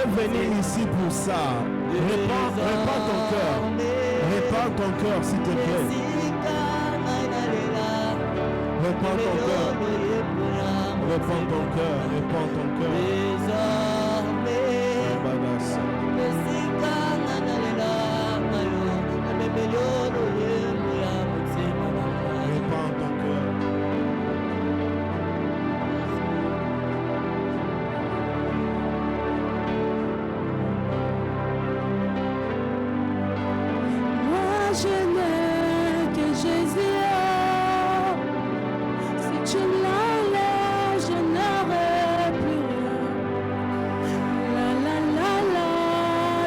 es venu ici pour ça. Répands ton cœur. Répands ton cœur, s'il te plaît. Répands ton cœur. Répands ton cœur. Répands ton cœur. Répands ton cœur. Je n'ai que Jésus. Si tu me l'enlèves, je n'aurai plus rien. La la la la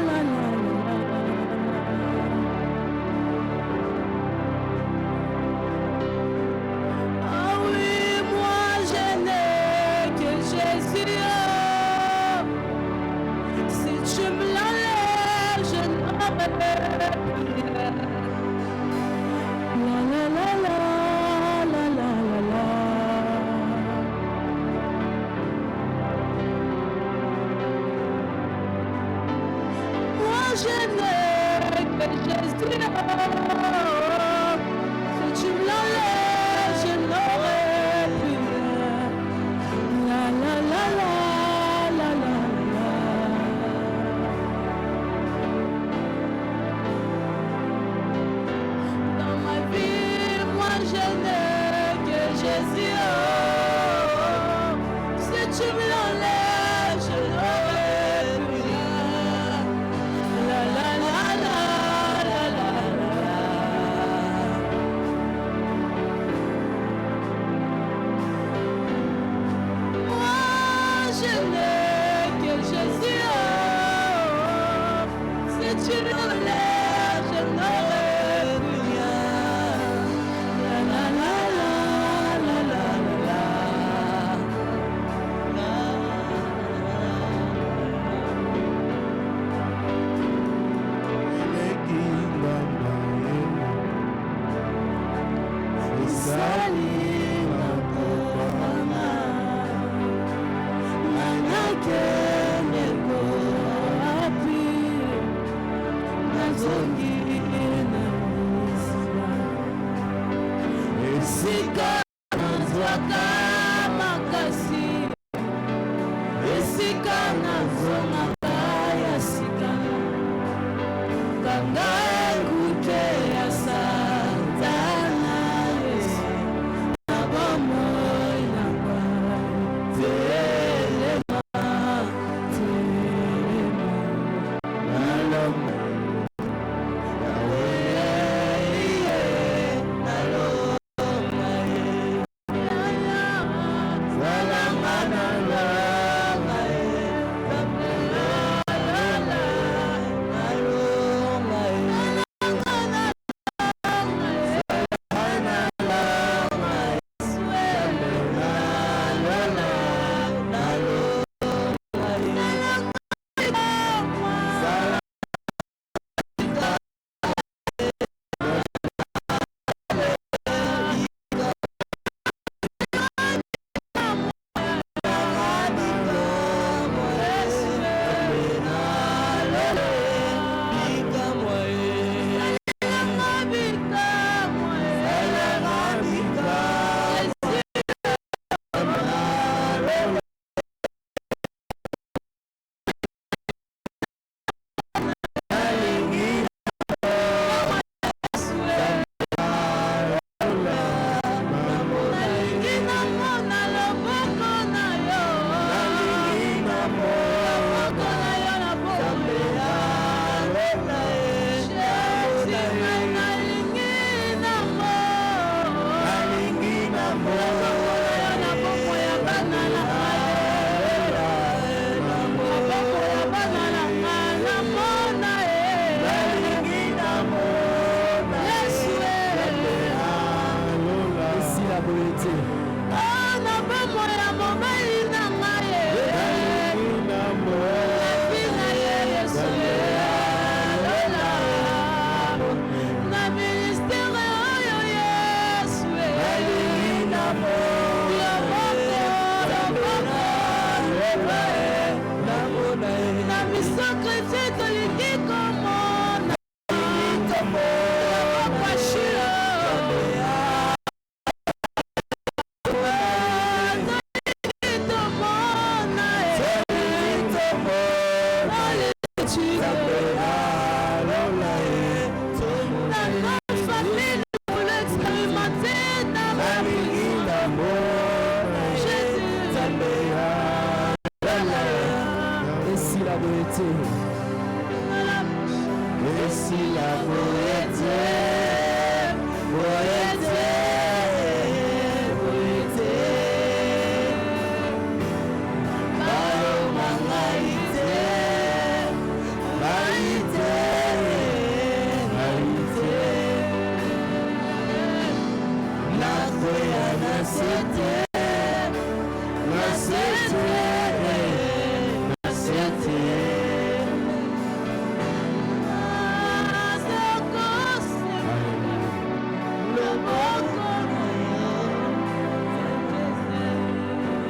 la la la. Ah oui, moi je n'ai que Jésus. Si tu me l'enlèves, je n'aurai plus rien. La la la la la la la la. Moi je n'ai que Jésus. Si tu me l'enlèves, je n'aurai plus rien. La la la la la la la. Dans ma vie, moi je n'ai que Jésus. Si tu me l'enlèves, je n'aurai plus rien. La la la la la la la. Moi je n'ai que Jésus. Si tu me l'enlèves, je n'aurai plus rien. La la la la la la la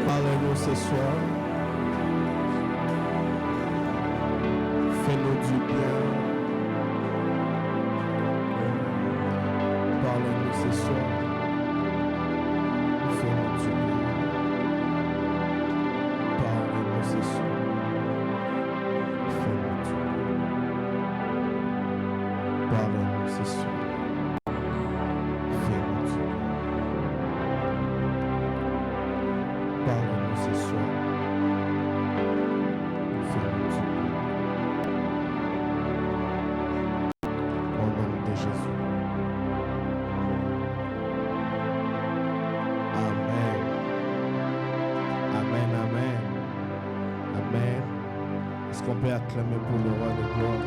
Parle-nous ce soir. Fais-nous du bien. Parle-nous ce soir. Fais-nous du bien. Parle-nous ce soir. Fais-nous du bien. Parle-nous ce soir. Fais-nous du bien. Parle-nous ce soir. Fais-nous du bien. Au nom de Jésus. Amen. Amen, amen. Amen. Est-ce qu'on peut acclamer pour le roi de gloire?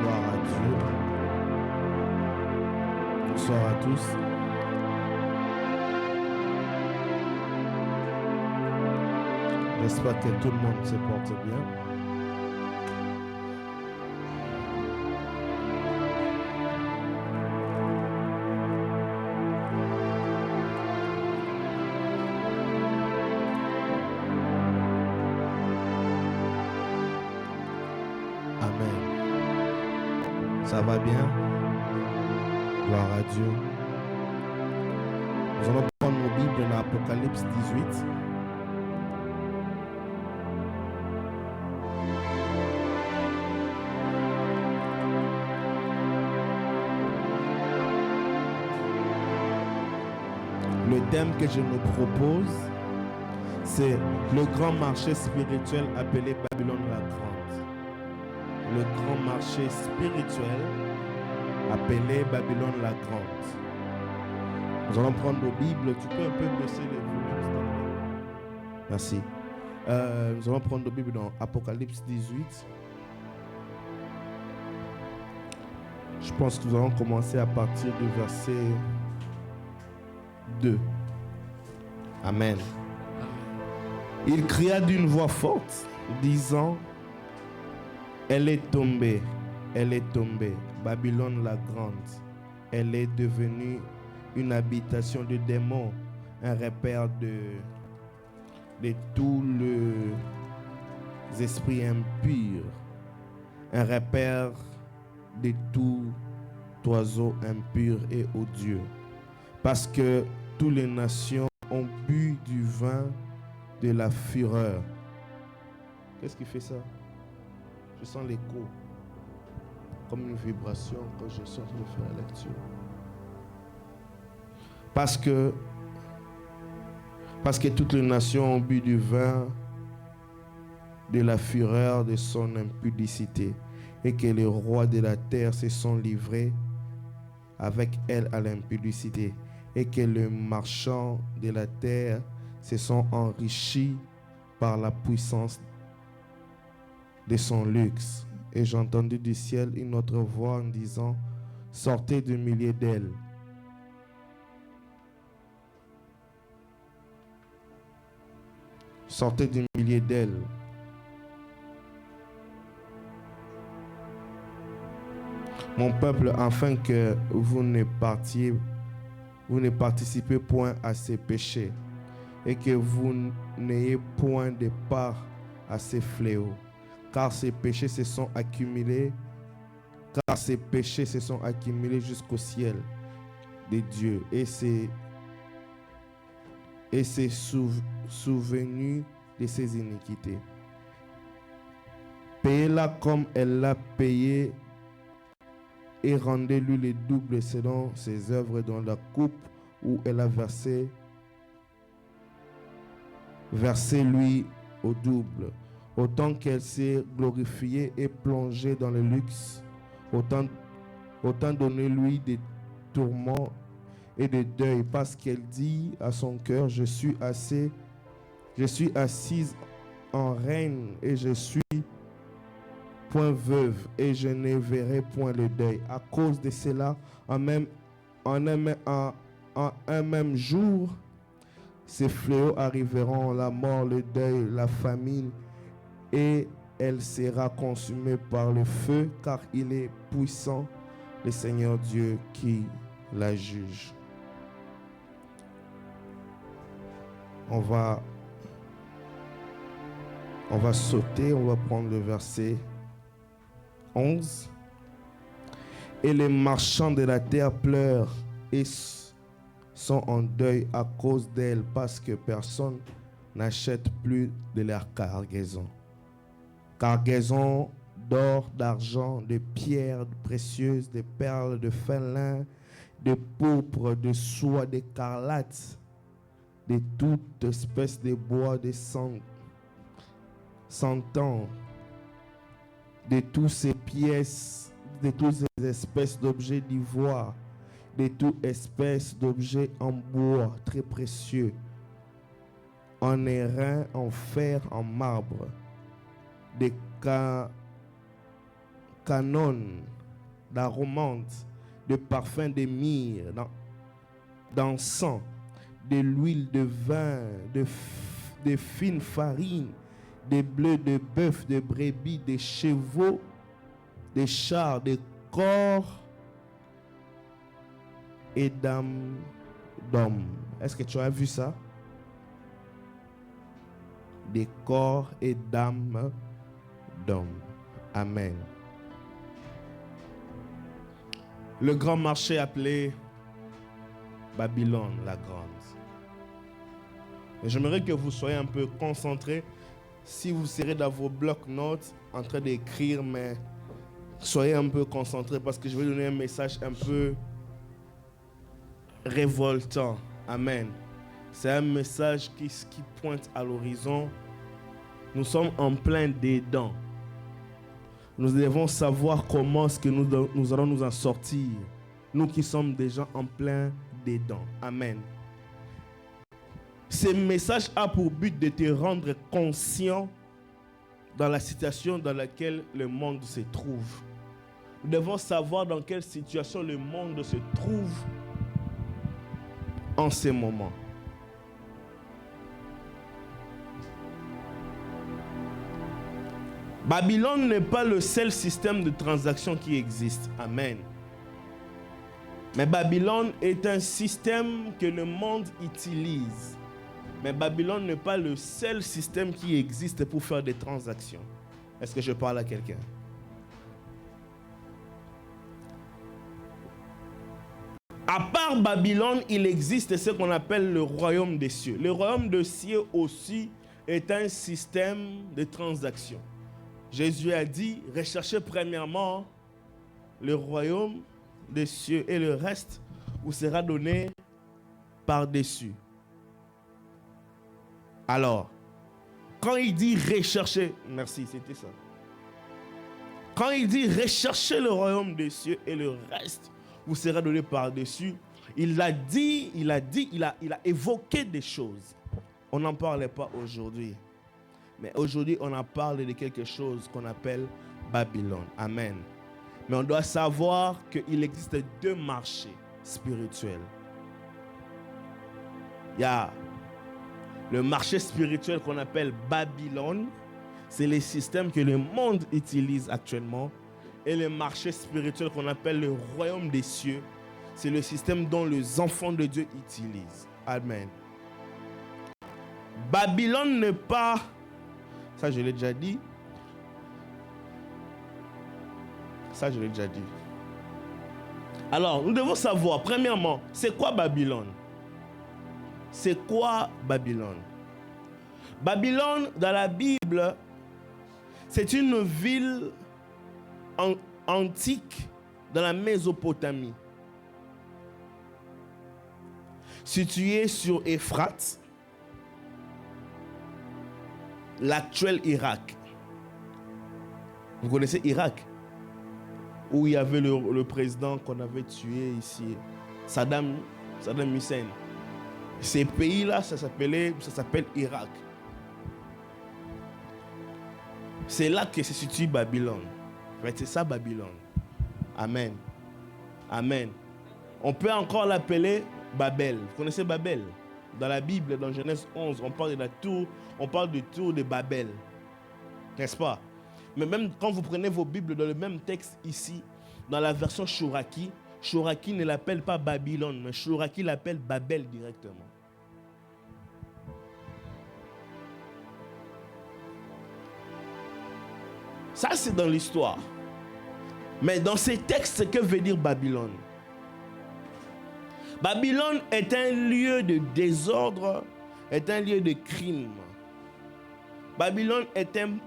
Gloire à Dieu. Bonsoir à tous. J'espère que tout le monde se porte bien. Amen. Ça va bien? Gloire à Dieu. Nous allons prendre nos Bibles dans Apocalypse 18. Le thème que je me propose, c'est le grand marché spirituel appelé Babylone la Grande. Le grand marché spirituel appelé Babylone la Grande. Nous allons prendre nos Bibles. Tu peux un peu baisser les volumes, s'il te plaît. Merci. Nous allons prendre nos Bibles dans Apocalypse 18. Je pense que nous allons commencer à partir du verset 2. Amen. Il cria d'une voix forte, disant: elle est tombée, Babylone la grande. Elle est devenue une habitation de démons, un repère de tous les esprits impurs, un repère de tout oiseau impur et odieux. Parce que toutes les nations ont bu du vin de la fureur. Qu'est-ce qui fait ça? Je sens l'écho, comme une vibration quand je sors de faire la lecture. Parce que toutes les nations ont bu du vin de la fureur de son impudicité, et que les rois de la terre se sont livrés avec elle à l'impudicité, et que les marchands de la terre se sont enrichis par la puissance de son luxe. Et j'ai entendu du ciel une autre voix en disant: sortez du milieu d'elle. Sortez du milieu d'elle. mon peuple, afin que vous ne participez point à ces péchés et que vous n'ayez point de part à ces fléaux, car ces péchés se sont accumulés jusqu'au ciel de Dieu et s'est souvenu de ses iniquités. Payez-la comme elle l'a payé et rendez-lui le double selon ses œuvres dans la coupe où elle a versez-lui au double. Autant qu'elle s'est glorifiée et plongée dans le luxe, autant donnez-lui des tourments et des deuils, parce qu'elle dit à son cœur, je suis assise en reine et je suis point veuve et je ne verrai point le deuil. À cause de cela, en un même jour, ces fléaux arriveront, la mort, le deuil, la famine, et elle sera consumée par le feu, car il est puissant, le Seigneur Dieu qui la juge. On va sauter, on va prendre le verset 11. Et les marchands de la terre pleurent et sont en deuil à cause d'elle, parce que personne n'achète plus de leur cargaison. Cargaison d'or, d'argent, de pierres précieuses, de perles, de fin lin, de pourpre, de soie, d'écarlate, de toute espèce de bois, de santan, de toutes ces pièces, de toutes ces espèces d'objets d'ivoire, de toute espèce d'objets en bois très précieux, en airain, en fer, en marbre, des canons d'aromantes, de parfums de myrrhe, d'encens, de l'huile de vin, de fine farine, des bleus de bœuf, de brebis, des chevaux, des chars, des corps et d'âmes d'hommes. Est-ce que tu as vu ça? Des corps et d'âmes d'hommes. Amen. Le grand marché appelé Babylone la grande. Et j'aimerais que vous soyez un peu concentrés. Si vous serez dans vos blocs-notes en train d'écrire, mais soyez un peu concentrés parce que je vais donner un message un peu révoltant. Amen. C'est un message qui pointe à l'horizon. Nous sommes en plein dedans. Nous devons savoir comment est-ce que nous allons nous en sortir. Nous qui sommes déjà en plein dedans. Amen. Ce message a pour but de te rendre conscient dans la situation dans laquelle le monde se trouve. Nous devons savoir dans quelle situation le monde se trouve en ce moment. Babylone n'est pas le seul système de transaction qui existe. Amen. Mais Babylone est un système que le monde utilise. Mais Babylone n'est pas le seul système qui existe pour faire des transactions. Est-ce que je parle à quelqu'un? À part Babylone, il existe ce qu'on appelle le royaume des cieux. Le royaume des cieux aussi est un système de transactions. Jésus a dit, recherchez premièrement le royaume des cieux et le reste vous sera donné par-dessus. Alors, quand il dit rechercher, merci, c'était ça. Quand il dit rechercher le royaume des cieux et le reste vous sera donné par-dessus, il a évoqué des choses. On n'en parlait pas aujourd'hui. Mais aujourd'hui, on en parle de quelque chose qu'on appelle Babylone. Amen. Mais on doit savoir qu'il existe deux marchés spirituels. Il y a le marché spirituel qu'on appelle Babylone. C'est les systèmes que le monde utilise actuellement. et le marché spirituel qu'on appelle le royaume des cieux, c'est le système dont les enfants de Dieu utilisent. Amen. Babylone n'est pas, ça je l'ai déjà dit, Alors, nous devons savoir, premièrement, c'est quoi Babylone? C'est quoi Babylone? Babylone, dans la Bible, c'est une ville antique dans la Mésopotamie, située sur Euphrate, l'actuel Irak. Vous connaissez Irak? Où il y avait le président qu'on avait tué ici, Saddam Hussein. Ces pays-là, ça s'appelle Irak. C'est là que se situe Babylone. C'est ça Babylone. Amen. Amen. On peut encore l'appeler Babel. Vous connaissez Babel? Dans la Bible, dans Genèse 11, on parle du tour de Babel. N'est-ce pas? Mais même quand vous prenez vos Bibles dans le même texte ici, dans la version Chouraki ne l'appelle pas Babylone, mais Chouraki l'appelle Babel directement. Ça, c'est dans l'histoire. Mais dans ces textes, que veut dire Babylone? Babylone est un lieu de désordre, est un lieu de crime. Babylone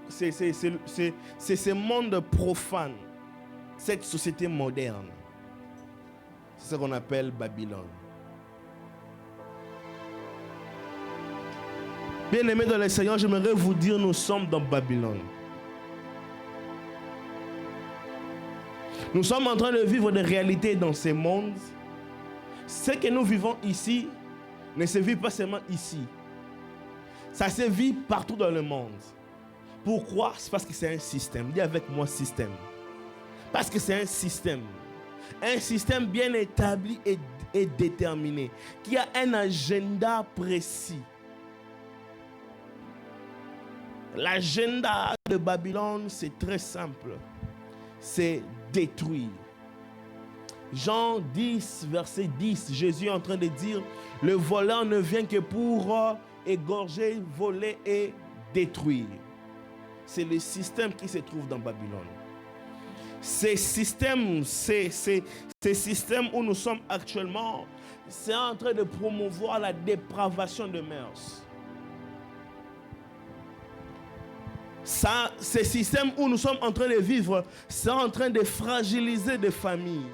c'est ce monde profane, cette société moderne. C'est ce qu'on appelle Babylone. Bien-aimés dans le Seigneur, j'aimerais vous dire, nous sommes dans Babylone. Nous sommes en train de vivre des réalités dans ce monde. Ce que nous vivons ici ne se vit pas seulement ici. Ça se vit partout dans le monde. Pourquoi? C'est parce que c'est un système. Dis avec moi système. Parce que c'est un système. Un système bien établi et déterminé. Qui a un agenda précis. L'agenda de Babylone, c'est très simple. C'est détruire. Jean 10, verset 10, Jésus est en train de dire, le voleur ne vient que pour égorger, voler et détruire. C'est le système qui se trouve dans Babylone. Ces systèmes où nous sommes actuellement, c'est en train de promouvoir la dépravation de mœurs. Ces systèmes où nous sommes en train de vivre, c'est en train de fragiliser des familles.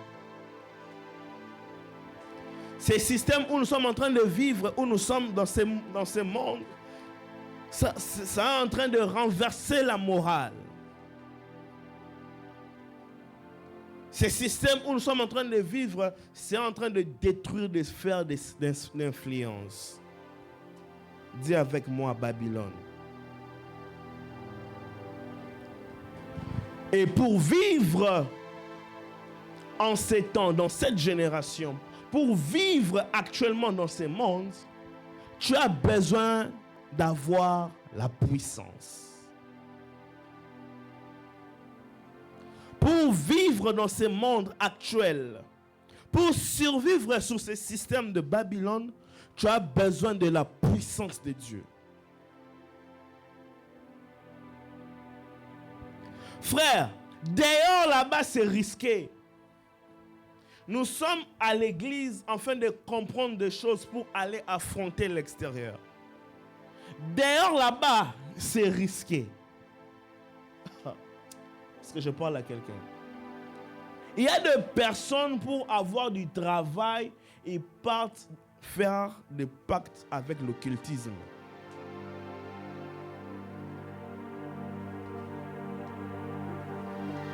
Ces systèmes où nous sommes en train de vivre, où nous sommes dans ce monde, ça est en train de renverser la morale. Ces systèmes où nous sommes en train de vivre, c'est en train de détruire des sphères d'influence. Dis avec moi Babylone. Et pour vivre en ces temps, dans cette génération, pour vivre actuellement dans ce monde, tu as besoin d'avoir la puissance. Pour vivre dans ce monde actuel, pour survivre sur ce système de Babylone, tu as besoin de la puissance de Dieu. Frère, dehors là-bas, c'est risqué. Nous sommes à l'église afin de comprendre des choses pour aller affronter l'extérieur. Dehors là-bas, c'est risqué. Est-ce que je parle à quelqu'un? Il y a des personnes pour avoir du travail, ils partent faire des pactes avec l'occultisme.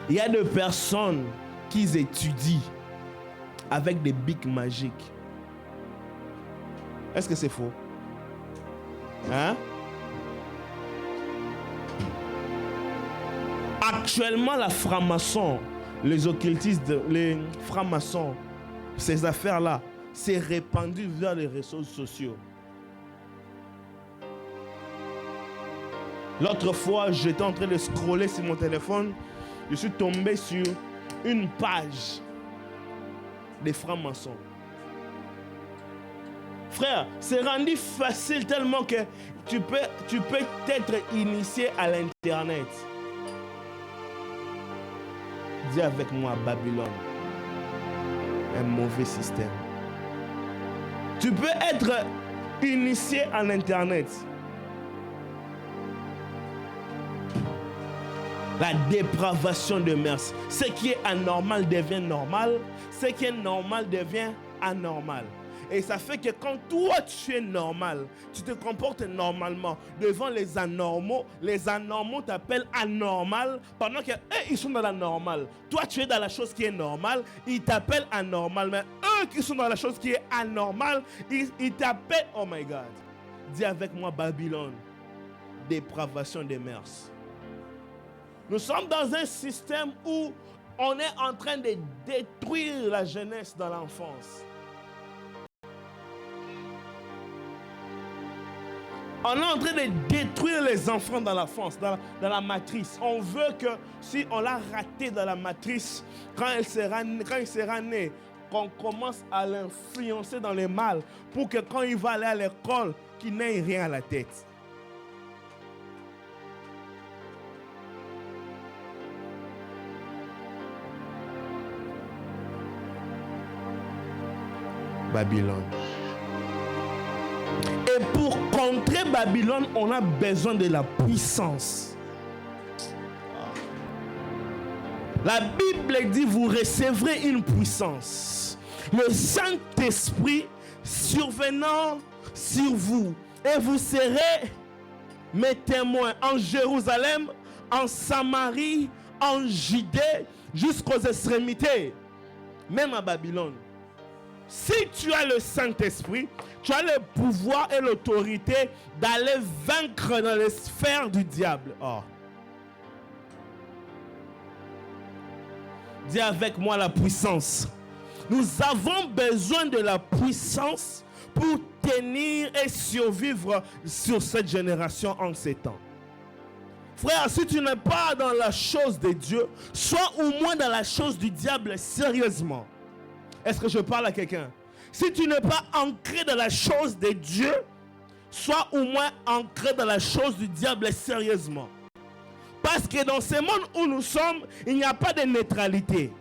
Il y a des personnes qui étudient avec des bics magiques. Est-ce que c'est faux? Hein? Actuellement, la franc-maçon, les occultistes, les francs-maçons, ces affaires-là, c'est répandu vers les réseaux sociaux. L'autre fois, j'étais en train de scroller sur mon téléphone. je suis tombé sur une page des francs-maçons. Frère, c'est rendu facile tellement que tu peux être initié à l'Internet. Dis avec moi, Babylone, un mauvais système. Tu peux être initié à l'Internet. La dépravation de mœurs. Ce qui est anormal devient normal. Ce qui est normal devient anormal. Et ça fait que quand toi tu es normal, tu te comportes normalement devant les anormaux t'appellent anormal pendant qu'eux ils sont dans la normale. Toi tu es dans la chose qui est normale, ils t'appellent anormal. Mais eux qui sont dans la chose qui est anormale, ils t'appellent, oh my God. Dis avec moi, Babylone, dépravation des mœurs. Nous sommes dans un système où on est en train de détruire la jeunesse dans l'enfance. On est en train de détruire les enfants dans l'enfance, dans la matrice. On veut que si on l'a raté dans la matrice, quand il sera né, qu'on commence à l'influencer dans le mal pour que quand il va aller à l'école, qu'il n'ait rien à la tête. Babylone. Et pour contrer Babylone, on a besoin de la puissance. La Bible dit, vous recevrez une puissance. Le Saint-Esprit survenant sur vous. Et vous serez mes témoins en Jérusalem, en Samarie, en Judée, jusqu'aux extrémités, même à Babylone. Si tu as le Saint-Esprit, tu as le pouvoir et l'autorité d'aller vaincre dans les sphères du diable. Oh. Dis avec moi la puissance. Nous avons besoin de la puissance pour tenir et survivre sur cette génération en ces temps. Frère, si tu n'es pas dans la chose de Dieu, sois au moins dans la chose du diable sérieusement. Est-ce que je parle à quelqu'un? Si tu n'es pas ancré dans la chose de Dieu, sois au moins ancré dans la chose du diable sérieusement. Parce que dans ce monde où nous sommes, il n'y a pas de neutralité.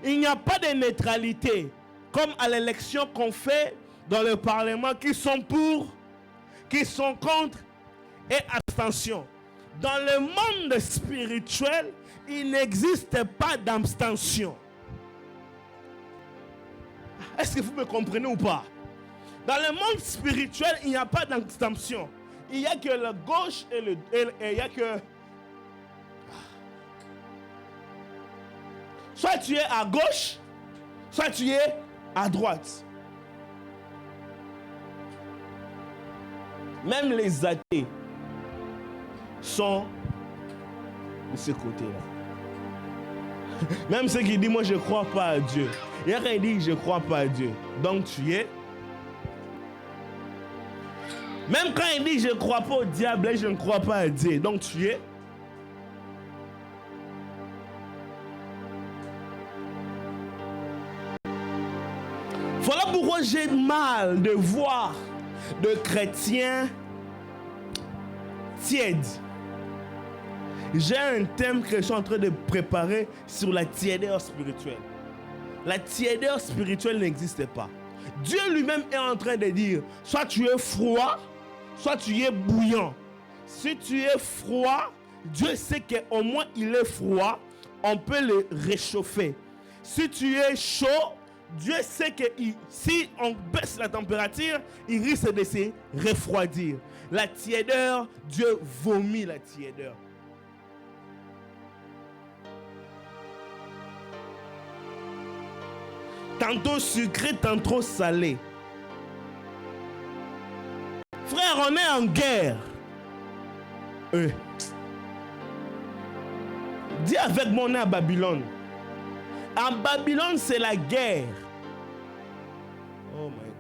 Il n'y a pas de neutralité. Comme à l'élection qu'on fait dans le Parlement, qui sont pour, qui sont contre et abstention. Dans le monde spirituel, il n'existe pas d'abstention. Est-ce que vous me comprenez ou pas? Dans le monde spirituel, il n'y a pas d'abstention. Il n'y a que la gauche et il n'y a que... Soit tu es à gauche, soit tu es à droite. Même les athées sont de ce côté-là. Même ceux qui disent, moi je ne crois pas à Dieu. Il y a qui dit, je ne crois pas à Dieu. Donc tu es. Même quand il dit, je ne crois pas au diable, je ne crois pas à Dieu. Donc tu es. Voilà pourquoi j'ai mal de voir de chrétiens tièdes. J'ai un thème que je suis en train de préparer sur la tiédeur spirituelle. La tiédeur spirituelle n'existe pas. Dieu lui-même est en train de dire, soit tu es froid, soit tu es bouillant. Si tu es froid, Dieu sait qu'au moins il est froid, on peut le réchauffer. Si tu es chaud, Dieu sait que si on baisse la température, il risque de se refroidir. La tiédeur, Dieu vomit la tiédeur. Tantôt sucré, tantôt salé. Frère, on est en guerre. Dis avec moi, on est à Babylone. En Babylone, c'est la guerre. Oh my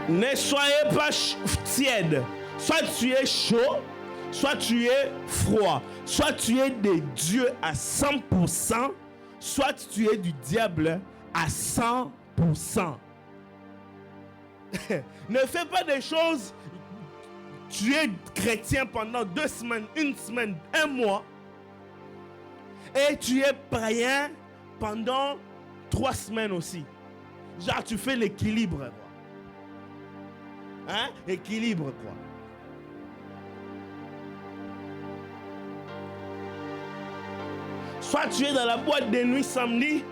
God. Ne soyez pas tièdes, Soit tu es chaud, soit tu es froid. Soit tu es de Dieu à 100%, soit tu es du diable à 100%. Ne fais pas des choses. Tu es chrétien pendant 2 semaines, 1 semaine, 1 mois. Et tu es païen pendant 3 semaines aussi. Genre, tu fais l'équilibre, quoi. Hein? Équilibre, quoi. Soit tu es dans la boîte de nuit samedi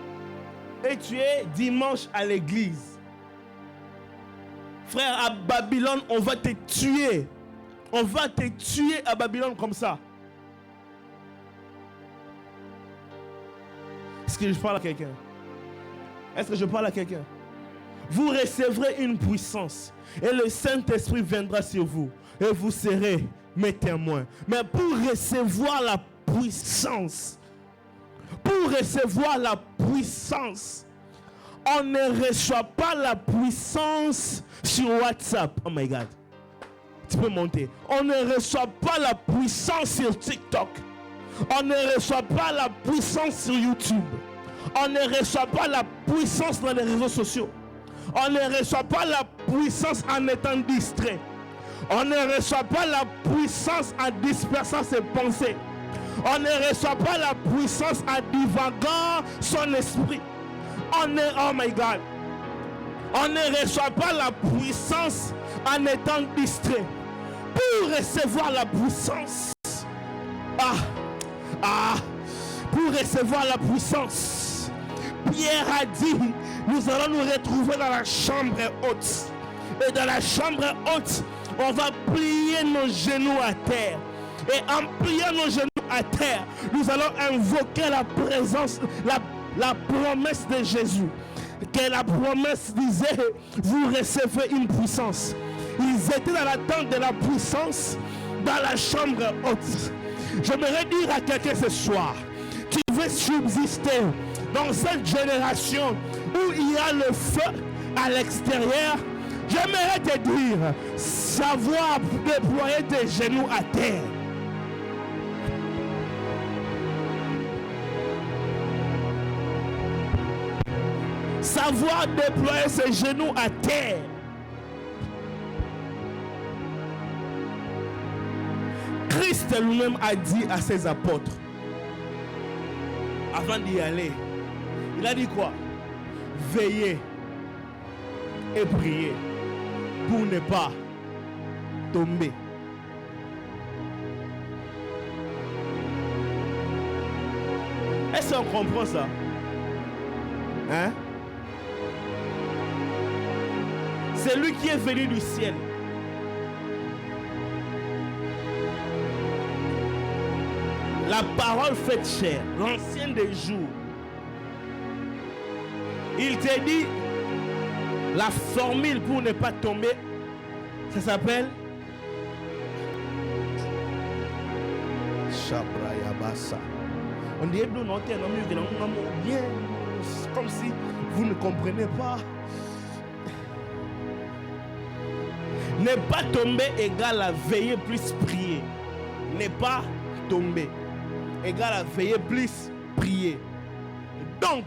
et tu es dimanche à l'église. Frère, à Babylone, on va te tuer. On va te tuer à Babylone comme ça. Est-ce que je parle à quelqu'un? Est-ce que je parle à quelqu'un? Vous recevrez une puissance et le Saint-Esprit viendra sur vous et vous serez mes témoins. Mais pour recevoir la puissance, on ne reçoit pas la puissance sur WhatsApp. Oh my God. Tu peux monter. On ne reçoit pas la puissance sur TikTok. On ne reçoit pas la puissance sur YouTube. On ne reçoit pas la puissance dans les réseaux sociaux. On ne reçoit pas la puissance en étant distrait. On ne reçoit pas la puissance en dispersant ses pensées. On ne reçoit pas la puissance en divagant son esprit. Oh my God. On ne reçoit pas la puissance en étant distrait. Pour recevoir la puissance, pour recevoir la puissance, Pierre a dit, nous allons nous retrouver dans la chambre haute. Et dans la chambre haute, on va plier nos genoux à terre. Et en pliant nos genoux à terre, nous allons invoquer la présence, la promesse de Jésus. Que la promesse disait, vous recevez une puissance. Ils étaient dans l'attente de la puissance dans la chambre haute. J'aimerais dire à quelqu'un ce soir, tu veux subsister dans cette génération où il y a le feu à l'extérieur. J'aimerais te dire, savoir déployer tes genoux à terre. Savoir déployer ses genoux à terre. Christ lui-même a dit à ses apôtres, avant d'y aller, il a dit quoi? Veillez et priez pour ne pas tomber. Est-ce qu'on comprend ça? Hein? C'est lui qui est venu du ciel. La parole faite chair, l'ancien des jours. Il te dit, la formule pour ne pas tomber, ça s'appelle Shabrayabasa. On dit bien, comme si vous ne comprenez pas. Ne pas tomber égale à veiller plus prier. Ne pas tomber égale à veiller plus prier. Donc,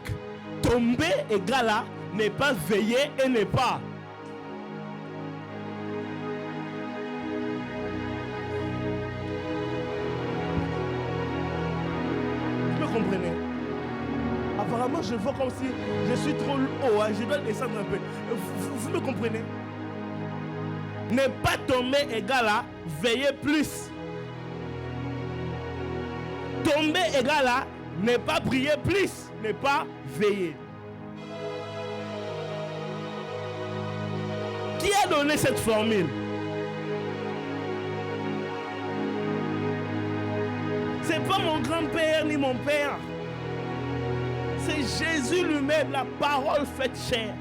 tomber égale à ne pas veiller et ne pas. Vous me comprenez? Apparemment, je vois comme si je suis trop haut. Je dois descendre un peu. Vous me comprenez? Ne pas tomber égale à veiller plus. Tomber égale à ne pas prier plus, ne pas veiller. Qui a donné cette formule? C'est pas mon grand-père ni mon père. C'est Jésus lui-même, la parole faite chair.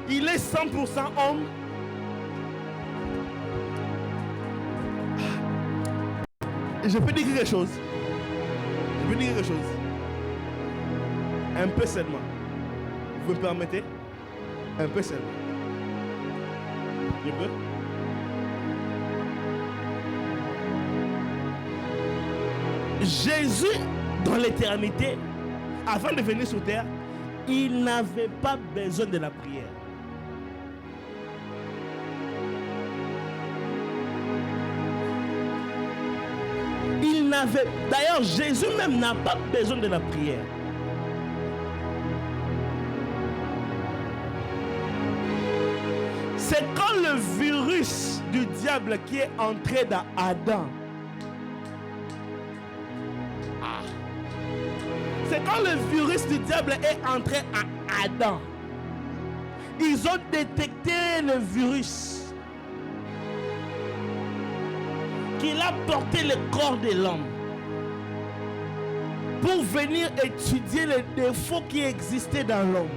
Il est 100% homme. Je peux dire quelque chose. Un peu seulement. Vous me permettez? Un peu seulement. Je peux? Jésus, dans l'éternité, avant de venir sur terre, il n'avait pas besoin de la prière. D'ailleurs, Jésus même n'a pas besoin de la prière. C'est quand le virus du diable qui est entré dans Adam. C'est quand le virus du diable est entré à Adam. Ils ont détecté le virus qu'il a porté le corps de l'homme pour venir étudier les défauts qui existaient dans l'homme.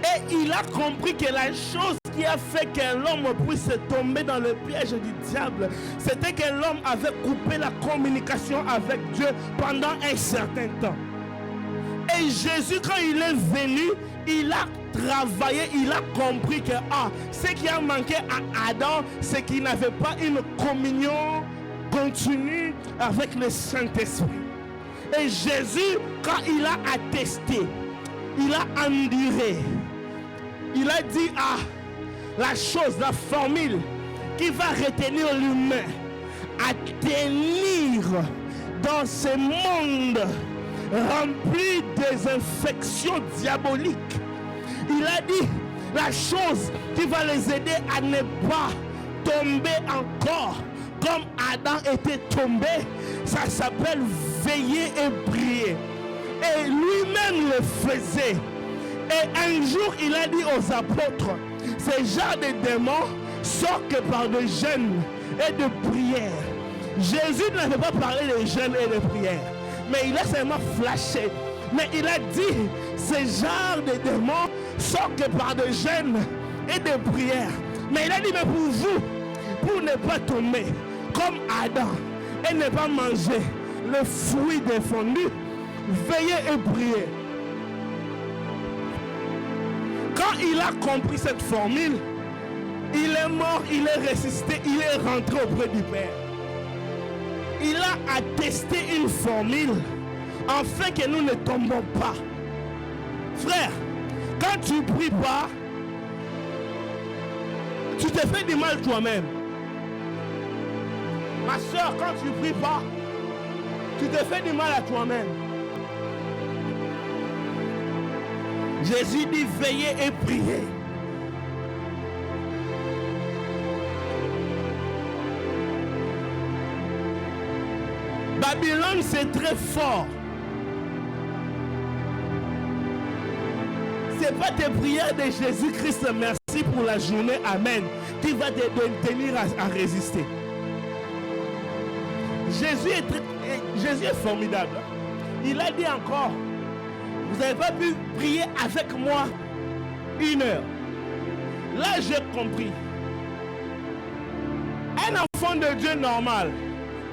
Et il a compris que la chose qui a fait que l'homme puisse tomber dans le piège du diable, c'était que l'homme avait coupé la communication avec Dieu pendant un certain temps. Et Jésus, quand il est venu, il a travaillé, il a compris que ce qui a manqué à Adam, c'est qu'il n'avait pas une communion continue avec le Saint-Esprit. Et Jésus, quand il a attesté, il a enduré, il a dit la chose, la formule qui va retenir l'humain à tenir dans ce monde rempli des infections diaboliques. Il a dit la chose qui va les aider à ne pas tomber encore comme Adam était tombé, ça s'appelle veiller et prier. Et lui-même le faisait. Et un jour, il a dit aux apôtres, ce genre de démons sortent que par de jeûnes et de prières. Jésus n'avait pas parlé de jeûne et de prière, mais il a seulement flashé. Mais il a dit, ce genre de démons sortent que par de jeûnes et de prières. Mais il a dit, mais pour vous, pour ne pas tomber comme Adam et ne pas manger le fruit défendu, veillez et priez. Quand il a compris cette formule, il est mort, il est ressuscité, il est rentré auprès du Père. Il a attesté une formule afin que nous ne tombons pas. Frère, quand tu ne pries pas, tu te fais du mal toi-même. Ma soeur, quand tu ne pries pas, tu te fais du mal à toi-même. Jésus dit veillez et priez. Babylone, c'est très fort. Ce n'est pas tes prières de Jésus-Christ, merci pour la journée, amen, qui va te tenir à résister. Jésus est formidable. Il a dit encore, vous n'avez pas pu prier avec moi 1 heure. Là, j'ai compris. Un enfant de Dieu normal,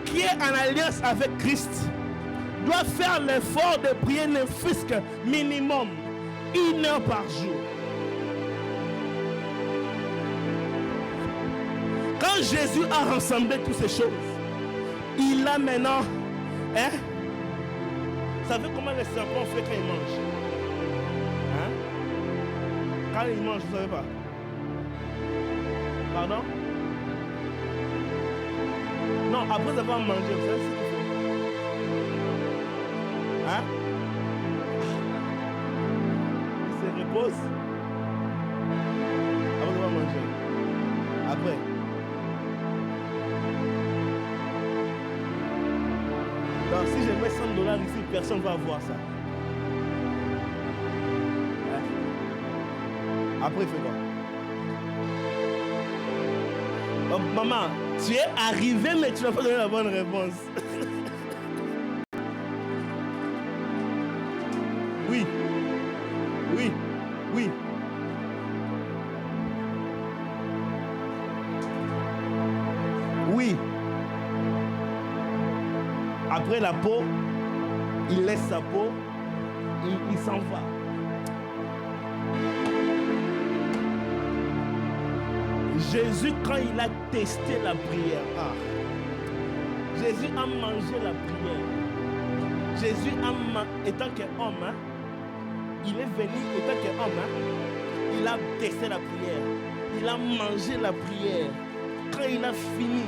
qui est en alliance avec Christ, doit faire l'effort de prier ne fût-ce que minimum 1 heure par jour. Quand Jésus a rassemblé toutes ces choses, il a maintenant, vous savez comment les serpents font quand ils mangent? Quand ils mangent, vous ne savez pas? Pardon? Non, après avoir mangé, vous savez ce qu'il fait? Il se repose. Après avoir mangé. Après. Donc si je mets $100 ici, personne ne va voir ça. Après, fais quoi? Oh, maman, tu es arrivé, mais tu n'as pas donné la bonne réponse. Oui. Oui. Oui. Oui. Après la peau, il laisse sa peau, il s'en va. Jésus, quand il a testé la prière, Jésus a mangé la prière. Jésus, étant qu'homme, hein, il est venu étant qu'homme, hein, il a testé la prière. Il a mangé la prière. Quand il a fini,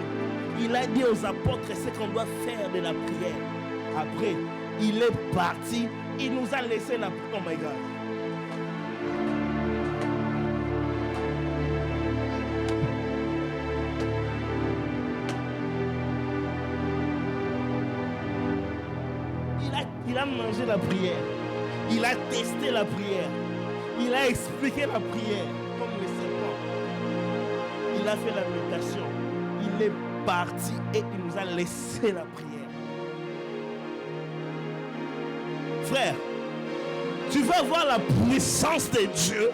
il a dit aux apôtres ce qu'on doit faire de la prière. Après, il est parti. Il nous a laissé la prière. Oh my God. Il a mangé la prière. Il a testé la prière. Il a expliqué la prière comme le serpent. Il a fait la méditation. Il est parti et il nous a laissé la prière. Frère, tu vas voir la puissance de Dieu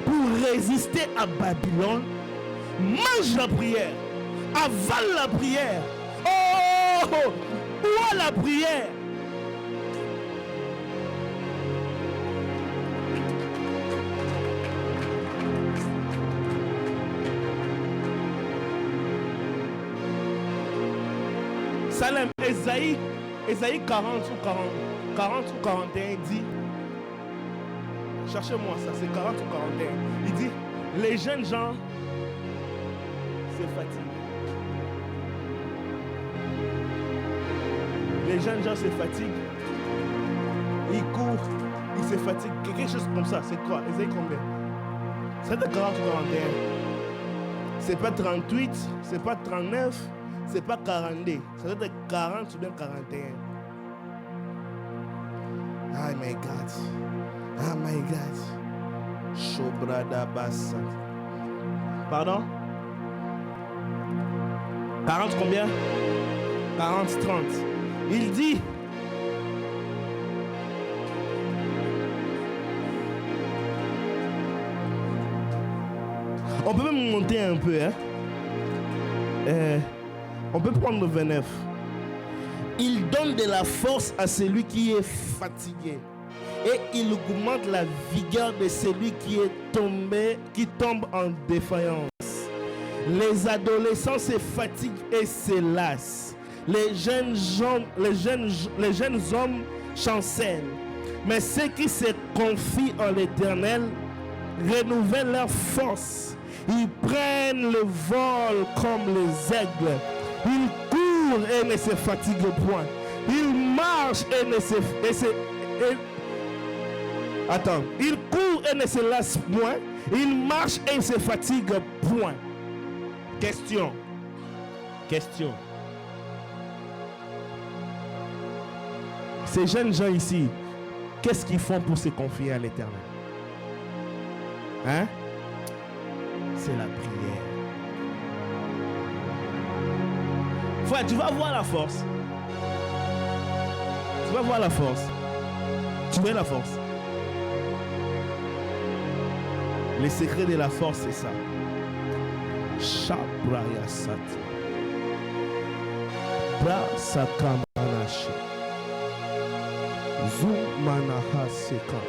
pour résister à Babylone. Mange la prière. Avale la prière. Oh, bois la prière. Salem, Ésaïe 40 ou 41 dit, cherchez-moi ça, c'est 40 ou 41. Il dit, les jeunes gens se fatiguent. Les jeunes gens se fatiguent. Ils courent, ils se fatiguent. Quelque chose comme ça, c'est quoi? Ésaïe combien? C'est de 40 ou 41. C'est pas 38, c'est pas 39. C'est pas 42, ça doit être 40 ou bien 41. Oh my God. Oh my God. Shobrada Bassa. Pardon? 40 combien? 40, 30. Il dit. On peut même monter un peu, hein? On peut prendre le 29. Il donne de la force à celui qui est fatigué. Et il augmente la vigueur de celui qui tombe en défaillance. Les adolescents se fatiguent et se lassent. Les jeunes hommes chancellent. Mais ceux qui se confient en l'Éternel renouvellent leur force. Ils prennent le vol comme les aigles. Ils courent et ne se fatiguent point. Ils marchent et ne se... Ils courent et ne se lassent point. Ils marchent et ne se fatiguent point. Question. Ces jeunes gens ici, qu'est-ce qu'ils font pour se confier à l'Éternel? Hein? C'est la prière. Frère, tu vas voir la force. Tu vas voir la force. Tu veux la force. Le secret de la force, c'est ça. Shabraya Sati. Brasakamanashi. Zumanaha Seka.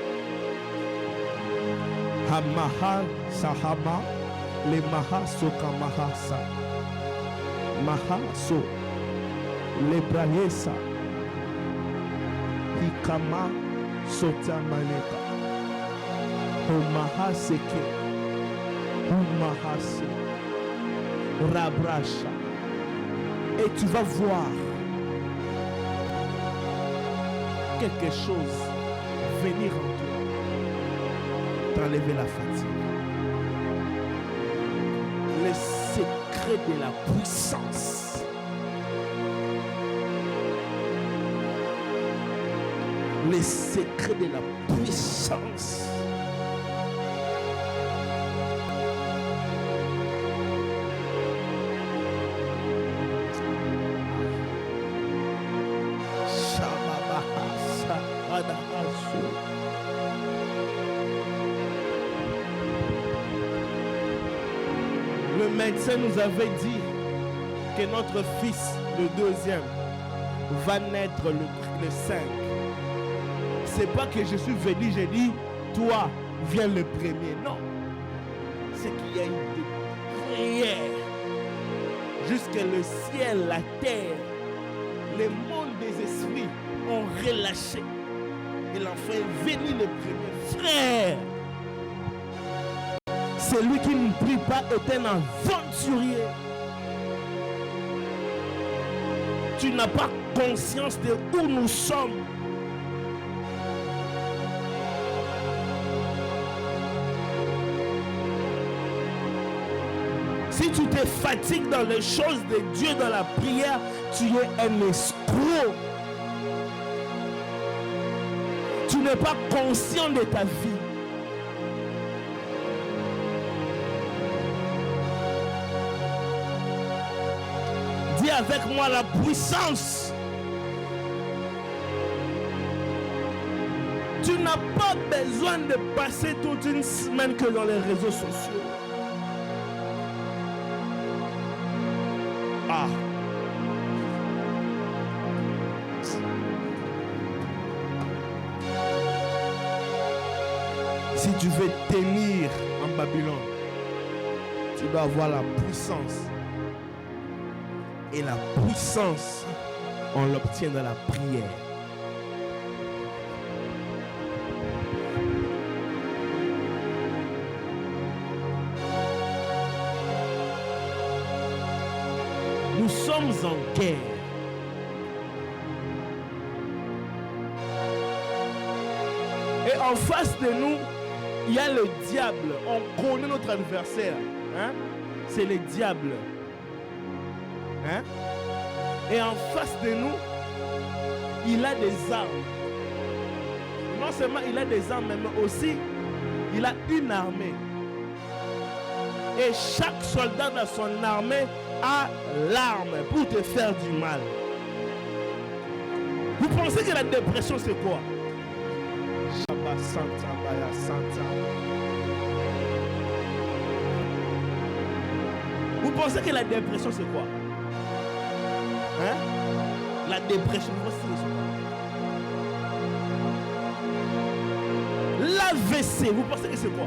Hamaha Sahama. Le Maha Sokamahasa. Mahaso Lebrayesa Hikama Sotamaneka Omahaseke Omahase Rabrasha. Et tu vas voir quelque chose venir en toi, t'enlever la fatigue. Le secret de la puissance. Les secrets de la puissance. Le médecin nous avait dit que notre fils, le deuxième, va naître le 5. C'est pas que je suis venu, j'ai dit, toi, viens le premier. Non. C'est qu'il y a eu des prières. Jusque le ciel, la terre les mondes des esprits ont relâché. Et l'enfant est venu le premier. Frère, celui qui ne prie pas est un aventurier. Tu n'as pas conscience de où nous sommes. Si tu te fatigues dans les choses de Dieu, dans la prière, tu es un escroc. Tu n'es pas conscient de ta vie. Dis avec moi la puissance. Tu n'as pas besoin de passer toute une semaine que dans les réseaux sociaux. Ah. Si tu veux tenir en Babylone, tu dois avoir la puissance. Et la puissance, on l'obtient dans la prière. Nous sommes en guerre. Et en face de nous, il y a le diable. On connaît notre adversaire. Hein? C'est le diable. Hein? Et en face de nous, il a des armes. Non seulement il a des armes, mais aussi il a une armée. Et chaque soldat dans son armée a l'arme pour te faire du mal. Vous pensez que la dépression c'est quoi? Shabbat Santa Baya Santa. Vous pensez que la dépression c'est quoi? Hein? La dépression, l'AVC, vous pensez que c'est quoi?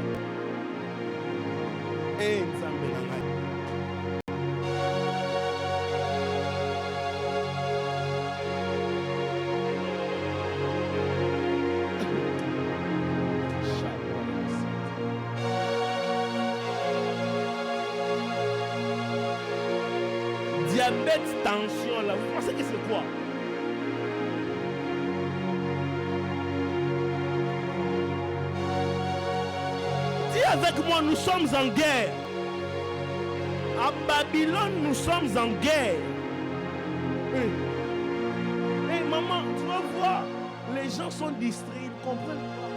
Diabète, tension, là, vous pensez que c'est quoi? Dis avec moi, nous sommes en guerre. À Babylone, nous sommes en guerre. Hey, maman, tu vas voir, les gens sont distraits, ils ne comprennent pas.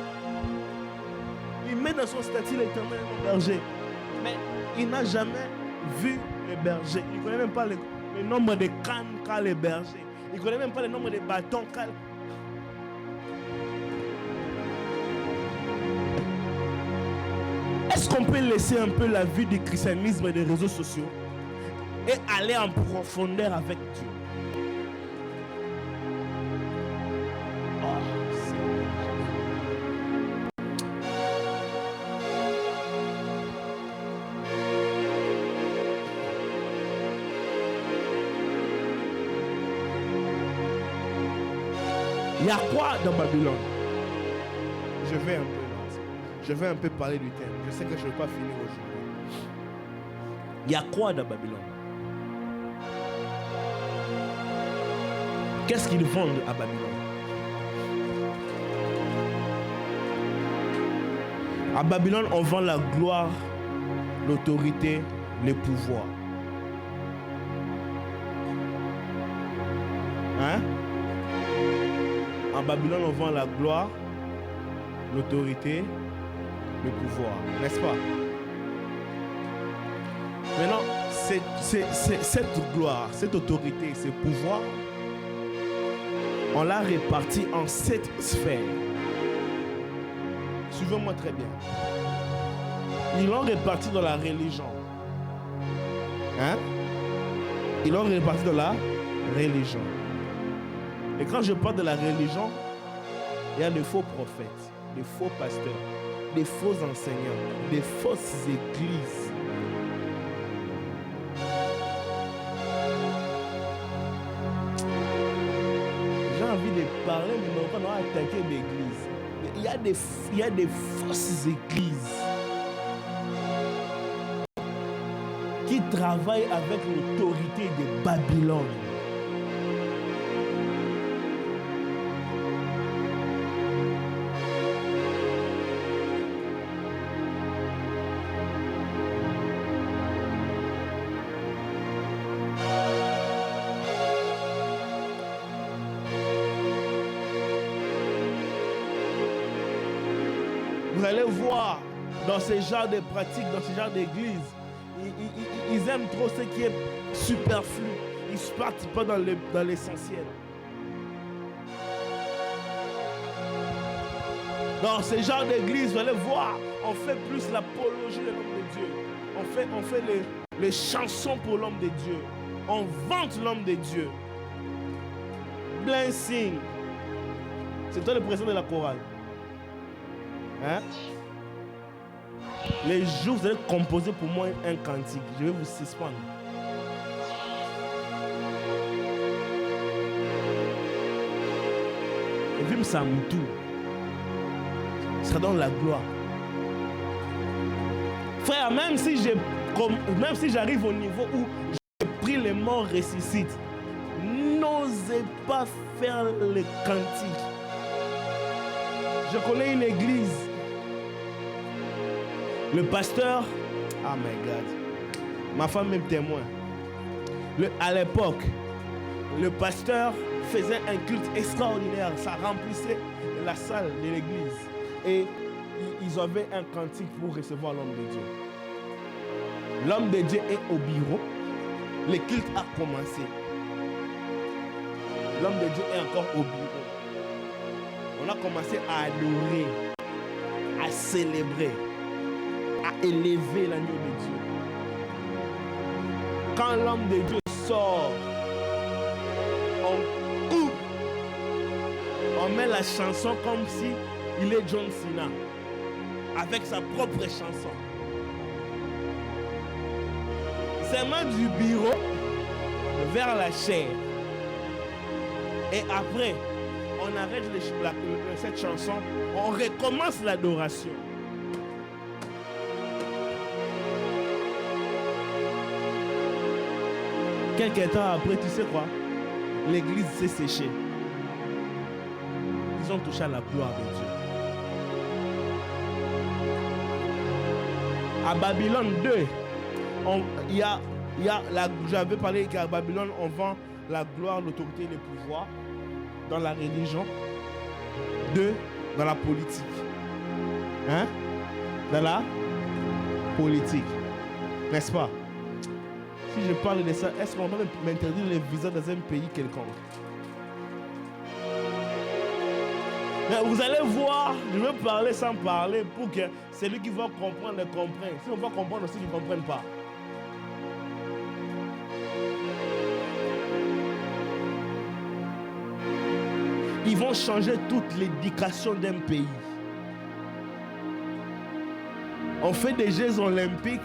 Il met dans son statut l'Éternel mon berger. Mais il n'a jamais vu les bergers. Il ne connaît même pas le nombre de cannes qu'a les bergers. Il ne connaît même pas le nombre de bâtons qu'a. Est-ce qu'on peut laisser un peu la vie du christianisme et des réseaux sociaux et aller en profondeur avec Dieu? Il y a quoi dans Babylone? Je vais un peu parler du thème. Je sais que je ne vais pas finir aujourd'hui. Il y a quoi dans Babylone? Qu'est-ce qu'ils vendent à Babylone? À Babylone, on vend la gloire, l'autorité, le pouvoir. Hein? En Babylone, on vend la gloire, l'autorité, le pouvoir. N'est-ce pas? Maintenant, cette gloire, cette autorité, ce pouvoir, on l'a réparti en 7 sphères. Suivez-moi très bien. Ils l'ont réparti dans la religion. Hein? Ils l'ont réparti dans la religion. Et quand je parle de la religion, il y a des faux prophètes, des faux pasteurs, des faux enseignants, des fausses églises. envie de parler, mais on va attaquer l'église. Il y a des fausses églises qui travaillent avec l'autorité de Babylone. Vous allez voir dans ce genre de pratiques, dans ce genre d'église, ils aiment trop ce qui est superflu. Ils ne partent pas dans l'essentiel. Dans ce genre d'église, vous allez voir, on fait plus l'apologie de l'homme de Dieu. On fait les chansons pour l'homme de Dieu. On vante l'homme de Dieu. Blessing. C'est toi le président de la chorale. Hein? Les jours, vous allez composer pour moi un cantique. Je vais vous suspendre. Et puis, ça me tout. Ça donne la gloire. Frère, même si j'arrive au niveau où je prie les morts ressuscitent, n'osez pas faire le cantique. Je connais une église. Le pasteur, oh my God, ma femme est témoin. À l'époque, le pasteur faisait un culte extraordinaire. Ça remplissait la salle de l'église. Et ils avaient un cantique pour recevoir l'homme de Dieu. L'homme de Dieu est au bureau. Le culte a commencé. L'homme de Dieu est encore au bureau. On a commencé à adorer, à célébrer, à élever l'agneau de Dieu. Quand l'homme de Dieu sort, on coupe, on met la chanson comme si il est John Cena, avec sa propre chanson. C'est même du bureau vers la chair. Et après, on arrête cette chanson, on recommence l'adoration. Quelques temps après, tu sais quoi? L'église s'est séchée. Ils ont touché à la gloire de Dieu. À Babylone 2, j'avais parlé qu'à Babylone, on vend la gloire, l'autorité et le pouvoir dans la religion. 2, dans la politique. Hein? Dans la politique. N'est-ce pas? Si je parle de ça, est-ce qu'on va m'interdire les visas dans un pays quelconque? Mais vous allez voir, je vais parler sans parler pour que celui qui va comprendre le comprenne. Si on va comprendre aussi, ils ne comprennent pas. Ils vont changer toute l'éducation d'un pays. On fait des Jeux olympiques.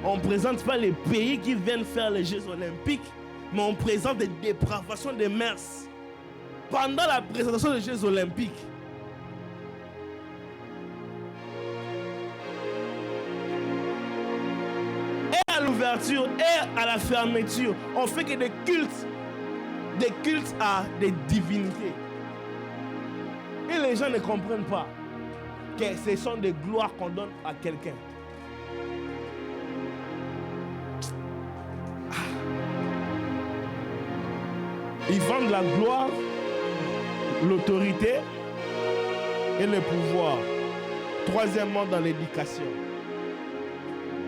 On ne présente pas les pays qui viennent faire les Jeux olympiques, mais on présente des dépravations des mœurs. Pendant la présentation des Jeux olympiques, et à l'ouverture, et à la fermeture, on fait que des cultes à des divinités. Et les gens ne comprennent pas que ce sont des gloires qu'on donne à quelqu'un. Ils vendent la gloire, l'autorité et le pouvoir. Troisièmement, dans l'éducation.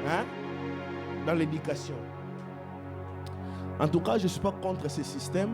Hein? Dans l'éducation. En tout cas, je ne suis pas contre ce système.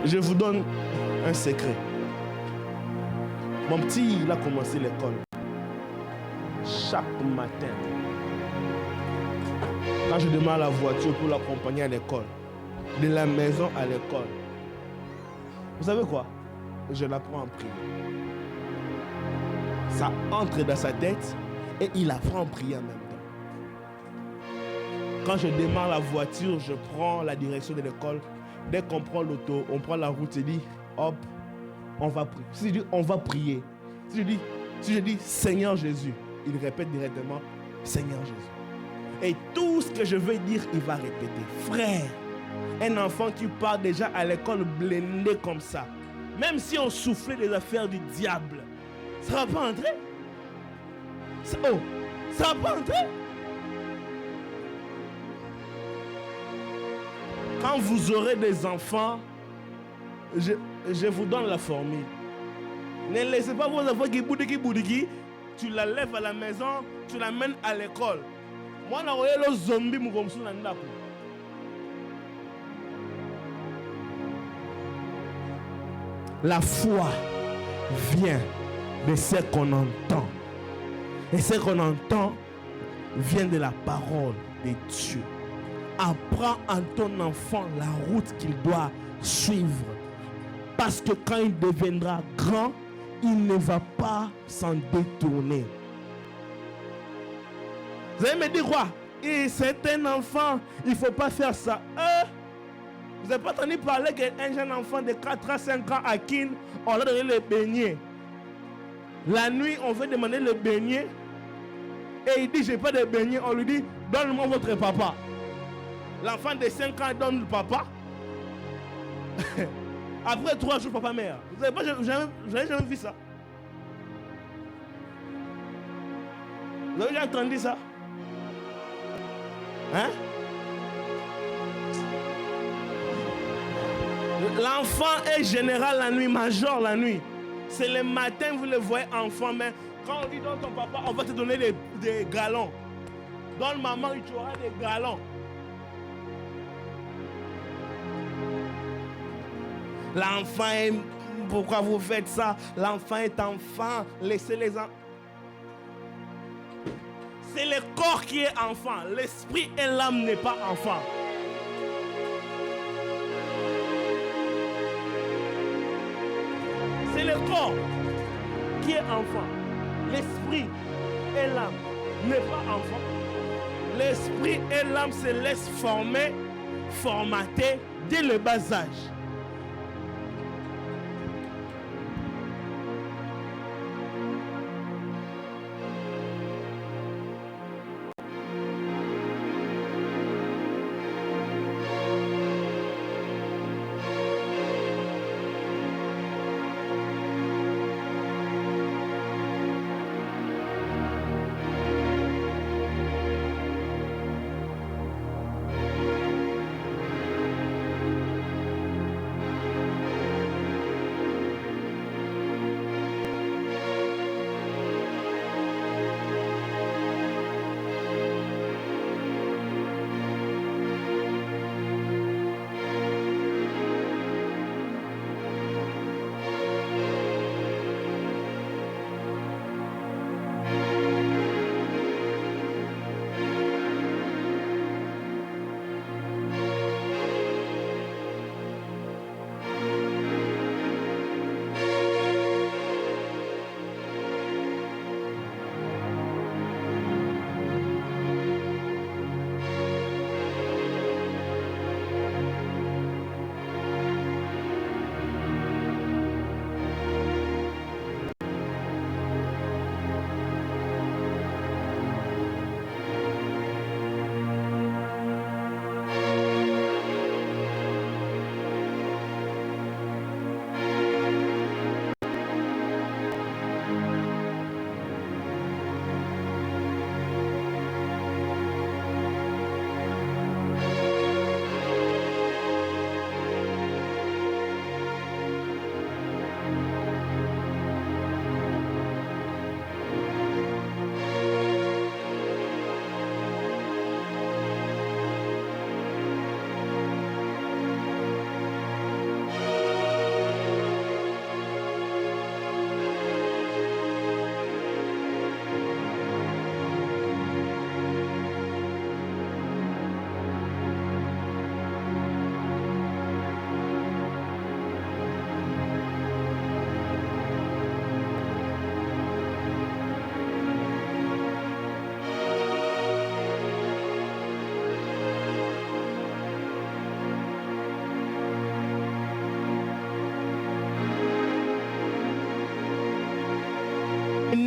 Je vous donne un secret. Mon petit, il a commencé l'école. Chaque matin, quand je démarre la voiture pour l'accompagner à l'école, de la maison à l'école, vous savez quoi? Je l'apprends en prière. Ça entre dans sa tête et il apprend à prier en même temps. Quand je démarre la voiture, je prends la direction de l'école. Dès qu'on prend l'auto, on prend la route et dit, hop, on va prier. Si je dis, on va prier. Si je dis, Seigneur Jésus, il répète directement, Seigneur Jésus. Et tout ce que je veux dire, il va répéter. Frère, un enfant qui part déjà à l'école blindé comme ça, même si on soufflait les affaires du diable, ça ne va pas entrer. Ça ne va pas entrer. Quand vous aurez des enfants, je vous donne la formule. Ne laissez pas vos enfants qui boudiki. Tu la lèves à la maison, tu l'amènes à l'école. Moi, je suis le zombie. La foi vient de ce qu'on entend. Et ce qu'on entend vient de la parole de Dieu. Apprends à ton enfant la route qu'il doit suivre. Parce que quand il deviendra grand, il ne va pas s'en détourner. Vous allez me dire quoi? Et c'est un enfant, il ne faut pas faire ça. Vous n'avez pas entendu parler qu'un jeune enfant de 4 à 5 ans à Kin, on lui a donné le beignet. La nuit, on veut demander le beignet. Et il dit, je n'ai pas de beignet. On lui dit, donne-moi votre papa. L'enfant de 5 ans donne le papa. Après 3 jours, papa mère. Vous n'avez jamais vu ça? Vous avez déjà entendu ça? Hein? L'enfant est général la nuit, major la nuit. C'est le matin, vous le voyez enfant, mais quand on dit donne ton papa, on va te donner des galons. Donne maman, tu auras des galons. L'enfant est... Pourquoi vous faites ça? L'enfant est enfant. Laissez les enfants. C'est le corps qui est enfant. L'esprit et l'âme n'est pas enfant. C'est le corps qui est enfant. L'esprit et l'âme n'est pas enfant. L'esprit et l'âme se laissent formater dès le bas âge.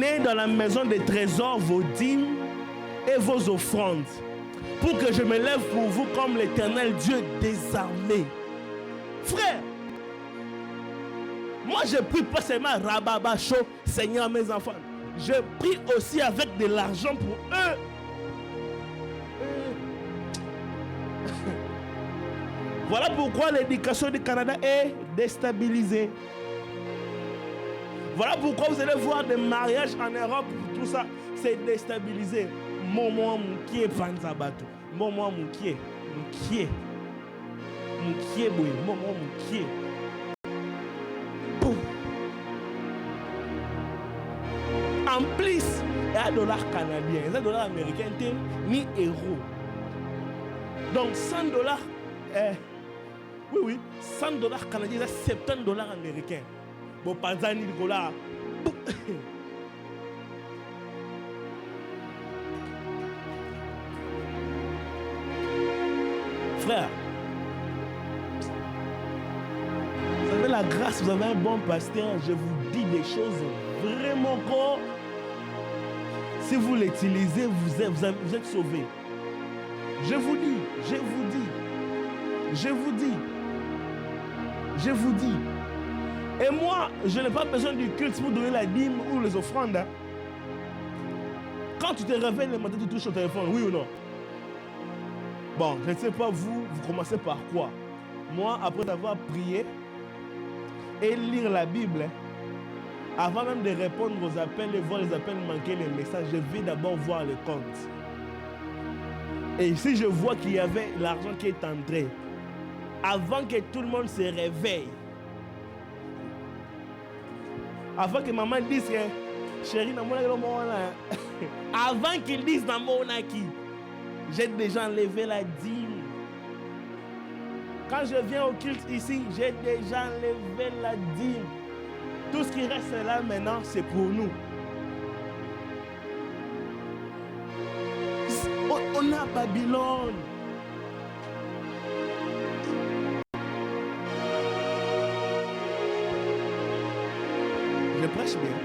amenez dans la maison des trésors vos dîmes et vos offrandes, pour que je me lève pour vous comme l'Éternel Dieu des armées. Frère, moi je prie pas seulement Rababacho, Seigneur mes enfants. Je prie aussi avec de l'argent pour eux. Voilà pourquoi l'éducation du Canada est déstabilisée. Voilà pourquoi vous allez voir des mariages en Europe, tout ça, c'est déstabilisé. Momo moukie panzabato. Momo moukie boy. Momo moukie. En plus, il y a $, canadien, il y a $, américain, ni euros. Donc $100, oui, $100 canadiens, c'est $70 américains. Bon, pas ça, ni $. Frère, vous avez la grâce, vous avez un bon pasteur, je vous dis des choses vraiment gros. Si vous l'utilisez, vous êtes sauvés. Je vous dis. Et moi, je n'ai pas besoin du culte pour donner la dîme ou les offrandes. Hein. Quand tu te réveilles le matin, tu touches ton téléphone, oui ou non? Bon, je ne sais pas vous commencez par quoi? Moi, après avoir prié et lire la Bible, avant même de répondre aux appels et voir les appels manquer, les messages, je vais d'abord voir le compte. Et si je vois qu'il y avait l'argent qui est entré, avant que tout le monde se réveille, avant que maman dise que chérie, avant qu'il dise dans mon acquis, j'ai déjà enlevé la dîme. Quand je viens au culte ici, j'ai déjà enlevé la dîme. Tout ce qui reste là maintenant, c'est pour nous. On a Babylone. Je prêche bien.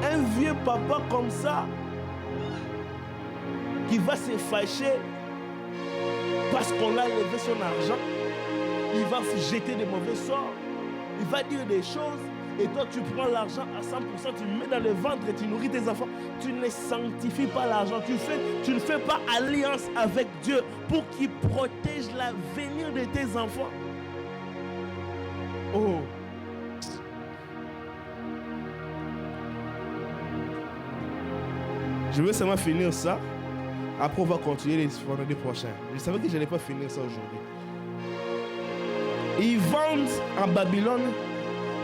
Un vieux papa comme ça qui va se fâcher parce qu'on a levé son argent, il va jeter des mauvais sorts, il va dire des choses, et toi tu prends l'argent à 100%, tu le mets dans le ventre et tu nourris tes enfants. Tu ne sanctifies pas l'argent, tu ne fais pas alliance avec Dieu pour qu'il protège l'avenir de tes enfants. Oh! Je veux seulement finir ça. Après, on va continuer les vendredis prochains. Je savais que je n'allais pas finir ça aujourd'hui. Ils vendent en Babylone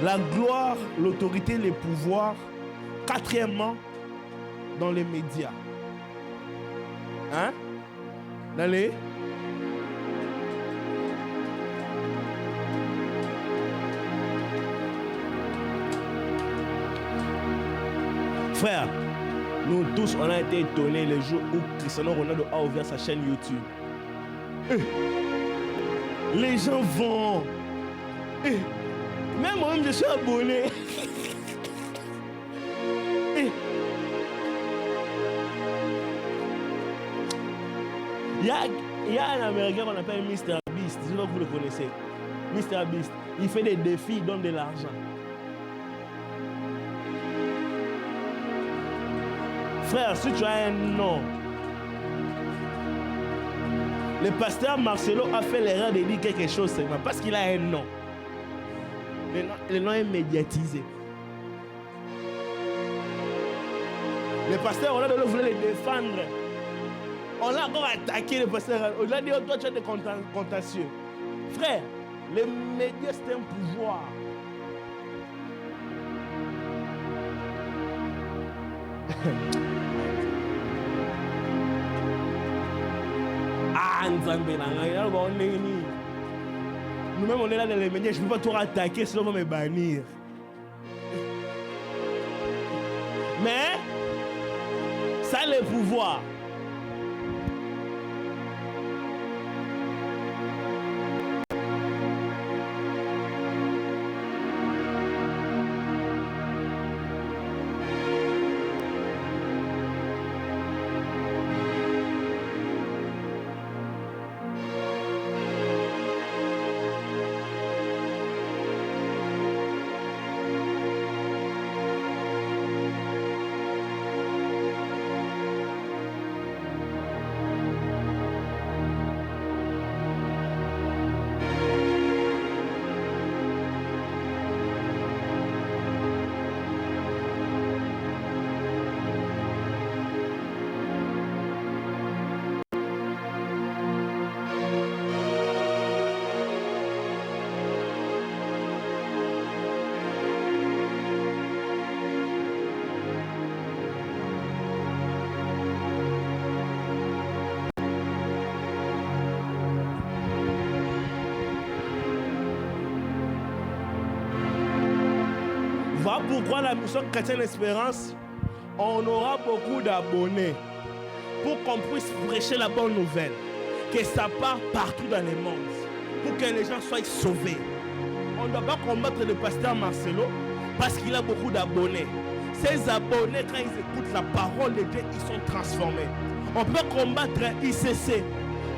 la gloire, l'autorité, les pouvoirs. Quatrièmement, dans les médias. Hein? Allez. Frère, nous tous, on a été étonnés le jour où Cristiano Ronaldo a ouvert sa chaîne YouTube. Les gens vont. Même moi-même, je suis abonné. Il y a un Américain qu'on appelle Mr. Beast. Je sais pas si vous le connaissez. Mr. Beast. Il fait des défis, il donne de l'argent. Frère, si tu as un nom, le pasteur Marcelo a fait l'erreur de dire quelque chose seulement parce qu'il a un nom. Le nom est médiatisé. Le pasteur, on a voulu le défendre. On a encore attaqué le pasteur. On a dit, oh, toi, tu as des contentieux. Frère, les médias, c'est un pouvoir. Nous-mêmes, on est là dans les médias. Je ne peux pas tout attaquer, sinon on va me bannir. Mais, ça a le pouvoir. Voilà pourquoi la mission Chrétienne Espérance, on aura beaucoup d'abonnés pour qu'on puisse prêcher la bonne nouvelle, que ça part partout dans le monde, pour que les gens soient sauvés. On ne doit pas combattre le pasteur Marcelo parce qu'il a beaucoup d'abonnés. Ces abonnés, quand ils écoutent la parole de Dieu, ils sont transformés. On peut combattre ICC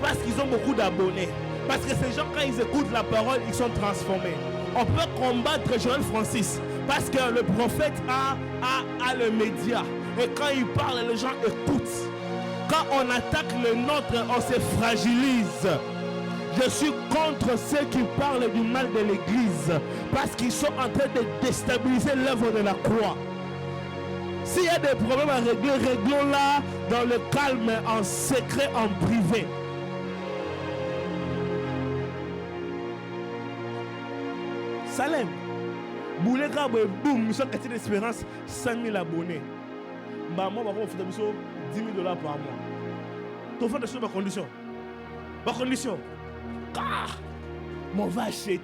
parce qu'ils ont beaucoup d'abonnés. Parce que ces gens, quand ils écoutent la parole, ils sont transformés. On peut combattre Joël Francis parce que le prophète a le média. Et quand il parle, les gens écoutent. Quand on attaque le nôtre, on se fragilise. Je suis contre ceux qui parlent du mal de l'Église parce qu'ils sont en train de déstabiliser l'œuvre de la croix. S'il y a des problèmes à régler, réglons-la dans le calme, en secret, en privé. Salem, Bouleka, boum, mission Chrétienne Espérance, 5 000 abonnés. Bah, moi, on fait 10 000 $ par mois. Tu fais des choses, ma condition. Ma condition. Car, on va acheter.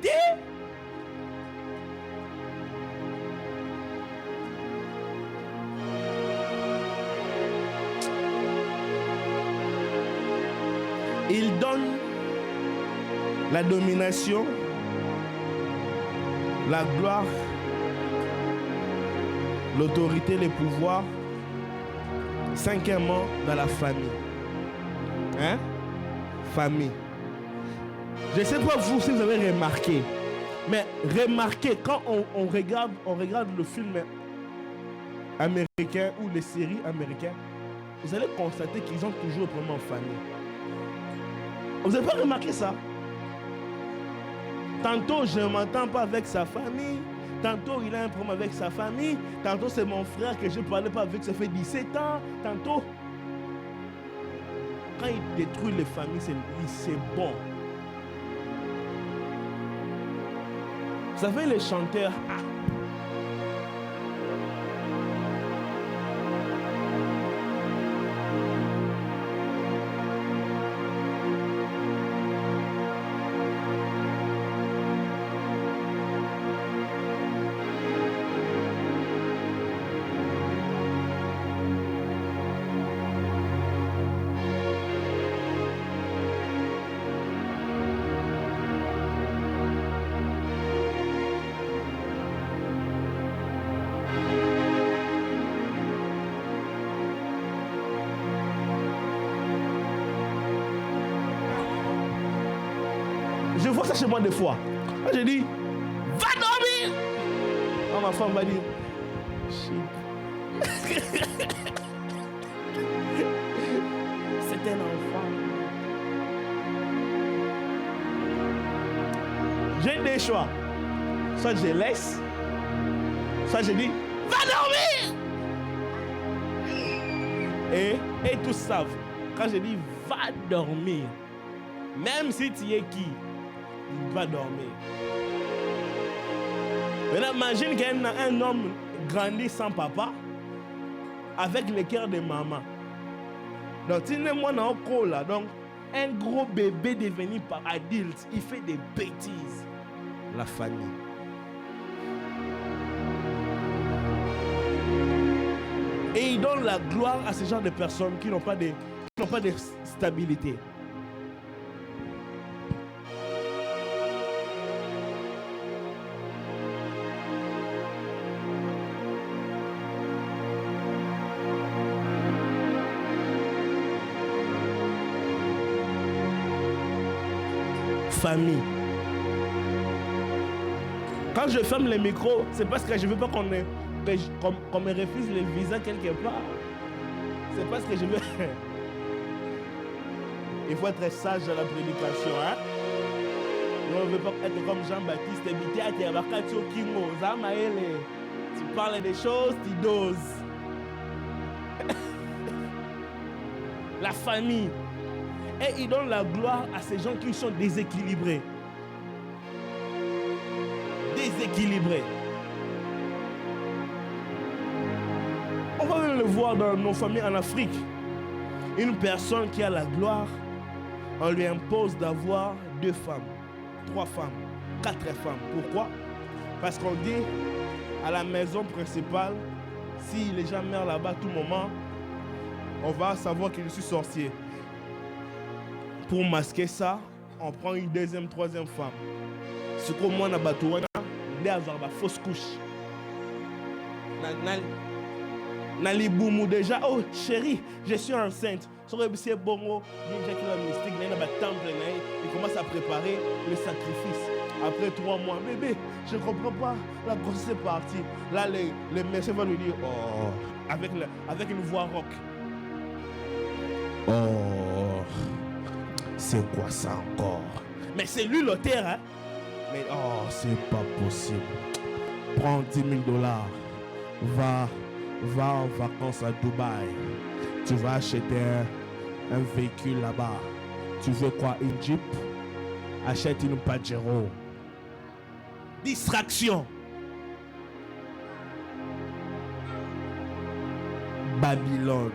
Il donne la domination, la gloire, l'autorité, le pouvoir, cinquièmement, dans la famille. Hein? Famille. Je ne sais pas vous si vous avez remarqué, mais remarquez, quand on regarde le film américain ou les séries américaines, vous allez constater qu'ils ont toujours un problème en famille. Vous n'avez pas remarqué ça? Tantôt, je ne m'entends pas avec sa famille. Tantôt, il a un problème avec sa famille. Tantôt, c'est mon frère que je ne parlais pas avec, ça fait 17 ans. Tantôt, quand il détruit les familles, c'est bon. Vous savez, les chanteurs... Je vois ça chez moi des fois. Moi, je dis, va dormir. Oh, ma femme va dire, shit. C'est un enfant. J'ai des choix. Soit je laisse, soit je dis, va dormir. Et tous savent, quand je dis, va dormir, même si tu es qui, il va dormir. Maintenant, imagine qu'un homme grandit sans papa, avec le cœur de maman. Donc, tu n'es moi dans le là. Donc, un gros bébé devenu par adulte, il fait des bêtises. La famille. Et il donne la gloire à ce genre de personnes qui n'ont pas de stabilité. Famille. Quand je ferme les micros, c'est parce que je ne veux pas qu'on me refuse le visa quelque part. C'est parce que je veux... Il faut être sage dans la prédication. Hein? On ne veut pas être comme Jean-Baptiste. Tu parles des choses, tu doses. La famille. Et il donne la gloire à ces gens qui sont déséquilibrés. Déséquilibrés. On va même le voir dans nos familles en Afrique. Une personne qui a la gloire, on lui impose d'avoir 2 femmes, 3 femmes, 4 femmes. Pourquoi? Parce qu'on dit à la maison principale, si les gens meurent là-bas à tout moment, on va savoir que je suis sorcier. Pour masquer ça, on prend une deuxième, troisième femme. Ce que moi, na batouana, dès avoir la fausse couche. Nali boumou déjà, oh chérie, je suis enceinte. Sur le c'est bongo, il commence à préparer le sacrifice. Après 3 mois, bébé, je ne comprends pas, la grossesse est partie. Là, le médecin va lui dire, oh, avec une voix rock. Oh, c'est quoi ça encore? Mais c'est lui l'auteur, hein? Mais oh, c'est pas possible. Prends 10 000 $. Va en vacances à Dubaï. Tu vas acheter un véhicule là-bas. Tu veux quoi? Une Jeep? Achète une Pajero. Distraction. Babylone.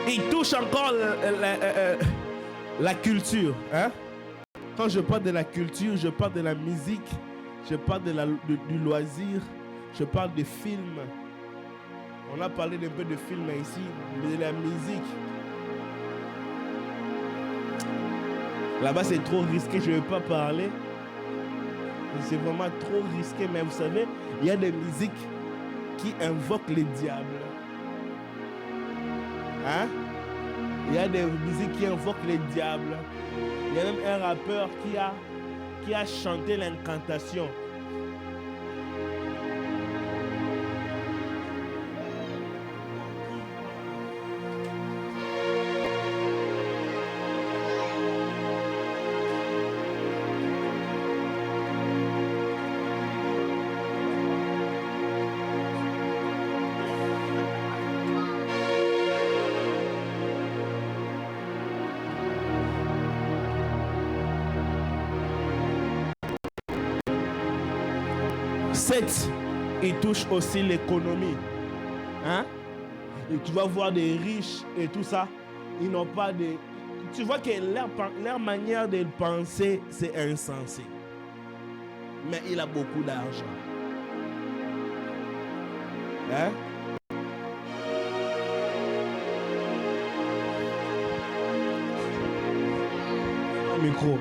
Il touche encore la culture. Hein? Quand je parle de la culture, je parle de la musique, je parle du loisir, je parle de films. On a parlé d'un peu de films ici, mais de la musique. Là-bas, c'est trop risqué, je ne vais pas parler. C'est vraiment trop risqué, mais vous savez, il y a des musiques qui invoquent les diables. Hein? Il y a des musiques qui invoquent les diables. Il y a même un rappeur qui a chanté l'incantation. Il touche aussi l'économie. Hein? Et tu vas voir des riches et tout ça. Ils n'ont pas de... Tu vois que leur manière de penser, c'est insensé. Mais il a beaucoup d'argent. Hein? Au micro.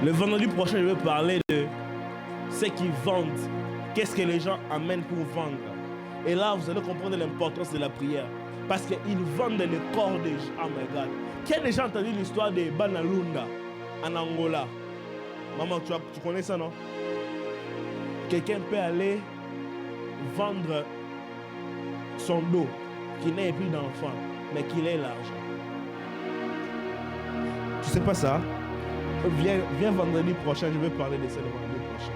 Le vendredi prochain, je vais parler de ce qu'ils vendent. Qu'est-ce que les gens amènent pour vendre. Et là, vous allez comprendre l'importance de la prière. Parce qu'ils vendent le corps des gens. Oh my God. Qui a déjà entendu l'histoire de Banalunda en Angola? Maman, tu connais ça, non? Quelqu'un peut aller vendre son dos, qui n'ait plus d'enfant, mais qu'il ait l'argent. Tu sais pas ça? Viens vendredi prochain, je vais parler de ça le vendredi prochain.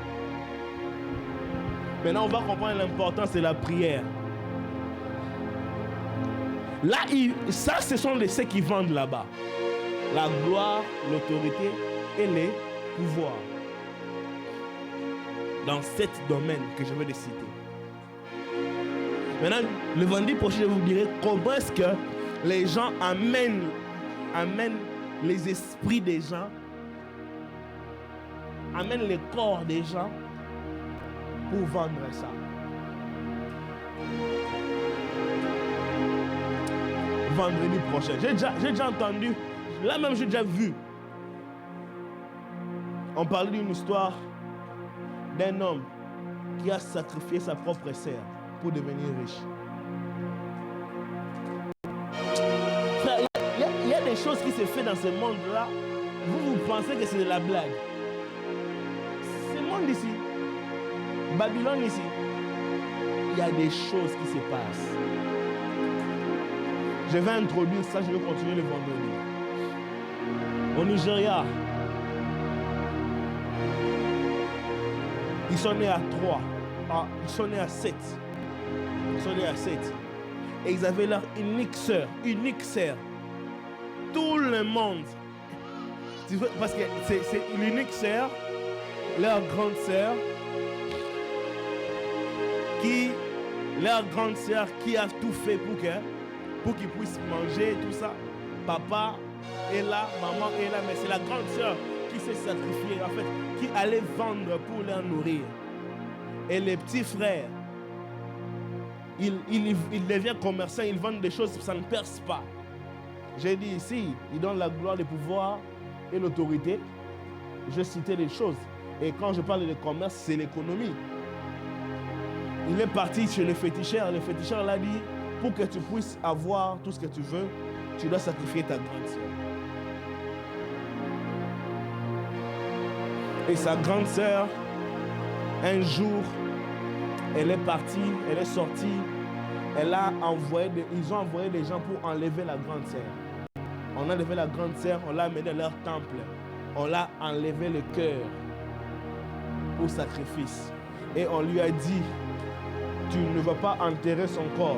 Maintenant, on va comprendre l'importance de la prière. Là, ça, ce sont ceux qui vendent là-bas. La gloire, l'autorité et les pouvoirs. Dans 7 domaines que je vais les citer. Maintenant, le vendredi prochain, je vous dirai comment est-ce que les gens amènent les esprits des gens, amènent les corps des gens pour vendre ça. Vendredi prochain. J'ai déjà entendu, là même j'ai déjà vu. On parlait d'une histoire d'un homme qui a sacrifié sa propre sœur pour devenir riche. Frère, il y a des choses qui se font dans ce monde-là. Vous pensez que c'est de la blague. Ce monde ici, Babylone ici, il y a des choses qui se passent. Je vais introduire ça, je vais continuer le vendredi. Au Nigeria, ils sont nés à 3. Ils sont nés à 7. Ils sont nés à 7. Et ils avaient leur unique sœur. Tout le monde. Parce que c'est l'unique sœur, leur grande sœur, qui a tout fait pour qu'ils puissent manger, tout ça. Papa est là, maman est là, mais c'est la grande sœur qui s'est sacrifiée, en fait, qui allait vendre pour les nourrir. Et les petits frères, ils deviennent commerçants, ils vendent des choses, ça ne perce pas. J'ai dit ici, ils donnent la gloire, le pouvoir et l'autorité. Je citais des choses. Et quand je parle de commerce, c'est l'économie. Il est parti chez le féticheur. Le féticheur l'a dit, pour que tu puisses avoir tout ce que tu veux, tu dois sacrifier ta grande sœur. Et sa grande sœur, un jour, elle est partie, elle est sortie. Ils ont envoyé des gens pour enlever la grande sœur. On a enlevé la grande sœur, on l'a amenée dans leur temple. On l'a enlevé le cœur pour sacrifice. Et on lui a dit, tu ne vas pas enterrer son corps.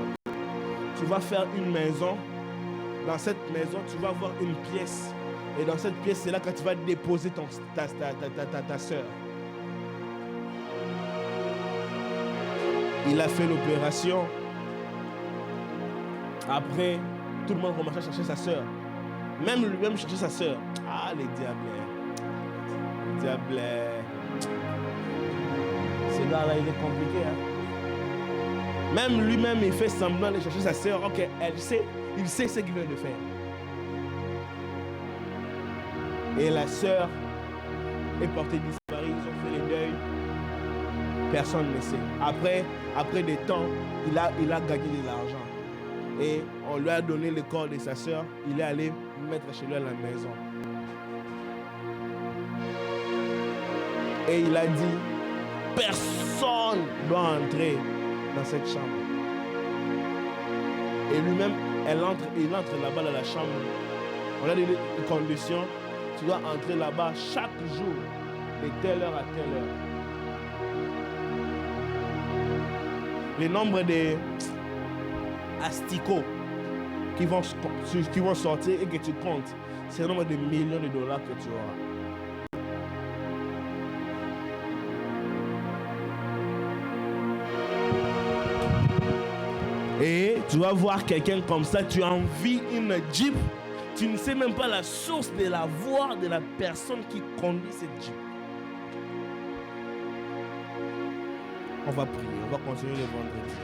Tu vas faire une maison. Dans cette maison, tu vas avoir une pièce. Et dans cette pièce, c'est là que tu vas déposer ta soeur. Il a fait l'opération. Après, tout le monde commençait à chercher sa soeur. Même lui-même cherchait sa soeur. Ah, les diablés. Les diablés. Ce gars-là, il est compliqué. Hein? Même lui-même, il fait semblant de chercher sa soeur. Ok, il sait ce qu'il vient de faire. Et la soeur est portée disparue. Ils ont fait les deuils. Personne ne sait. Après des temps, il a gagné de l'argent. Et on lui a donné le corps de sa soeur. Il est allé mettre chez lui à la maison. Et il a dit, personne ne doit entrer dans cette chambre. Et lui-même, il entre là-bas dans la chambre. On a des conditions. Tu dois entrer là-bas chaque jour, de telle heure à telle heure. Le nombre de asticots qui vont sortir et que tu comptes, c'est le nombre de millions de dollars que tu auras. Et tu vas voir quelqu'un comme ça, tu envies une Jeep, tu ne sais même pas la source de la voix de la personne qui conduit cette Jeep. On va prier, on va continuer le vendredi.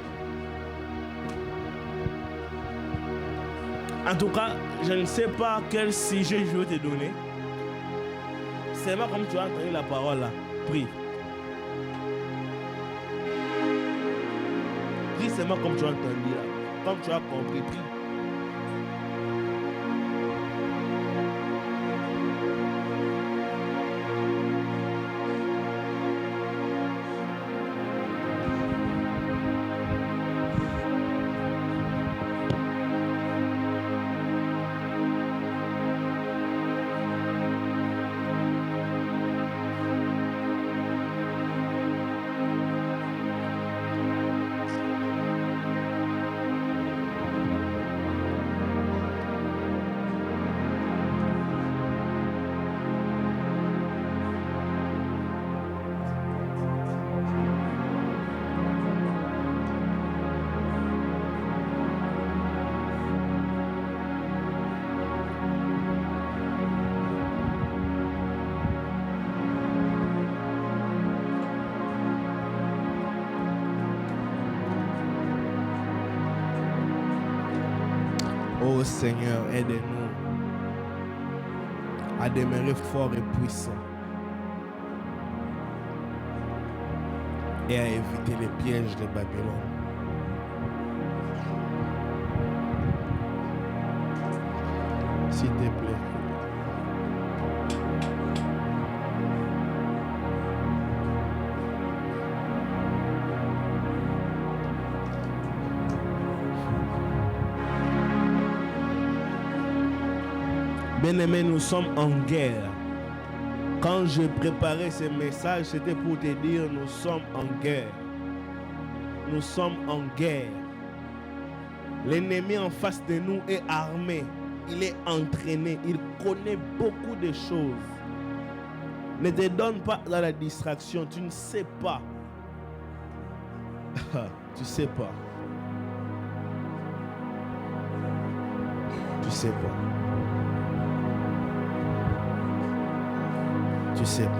En tout cas, je ne sais pas quel sujet je vais te donner. C'est pas comme tu as entendu la parole là. Prie. Prie seulement comme tu as entendu là. Comme tu as compris, prie. Oh Seigneur, aide-nous à demeurer forts et puissants et à éviter les pièges de Babylone. S'il te plaît. Bien-aimés, nous sommes en guerre. Quand je préparais ce message, c'était pour te dire, nous sommes en guerre. Nous sommes en guerre. L'ennemi en face de nous est armé. Il est entraîné. Il connaît beaucoup de choses. Ne te donne pas dans la distraction. Tu ne sais pas. Tu sais pas. Tu sais pas. Tu sais pas.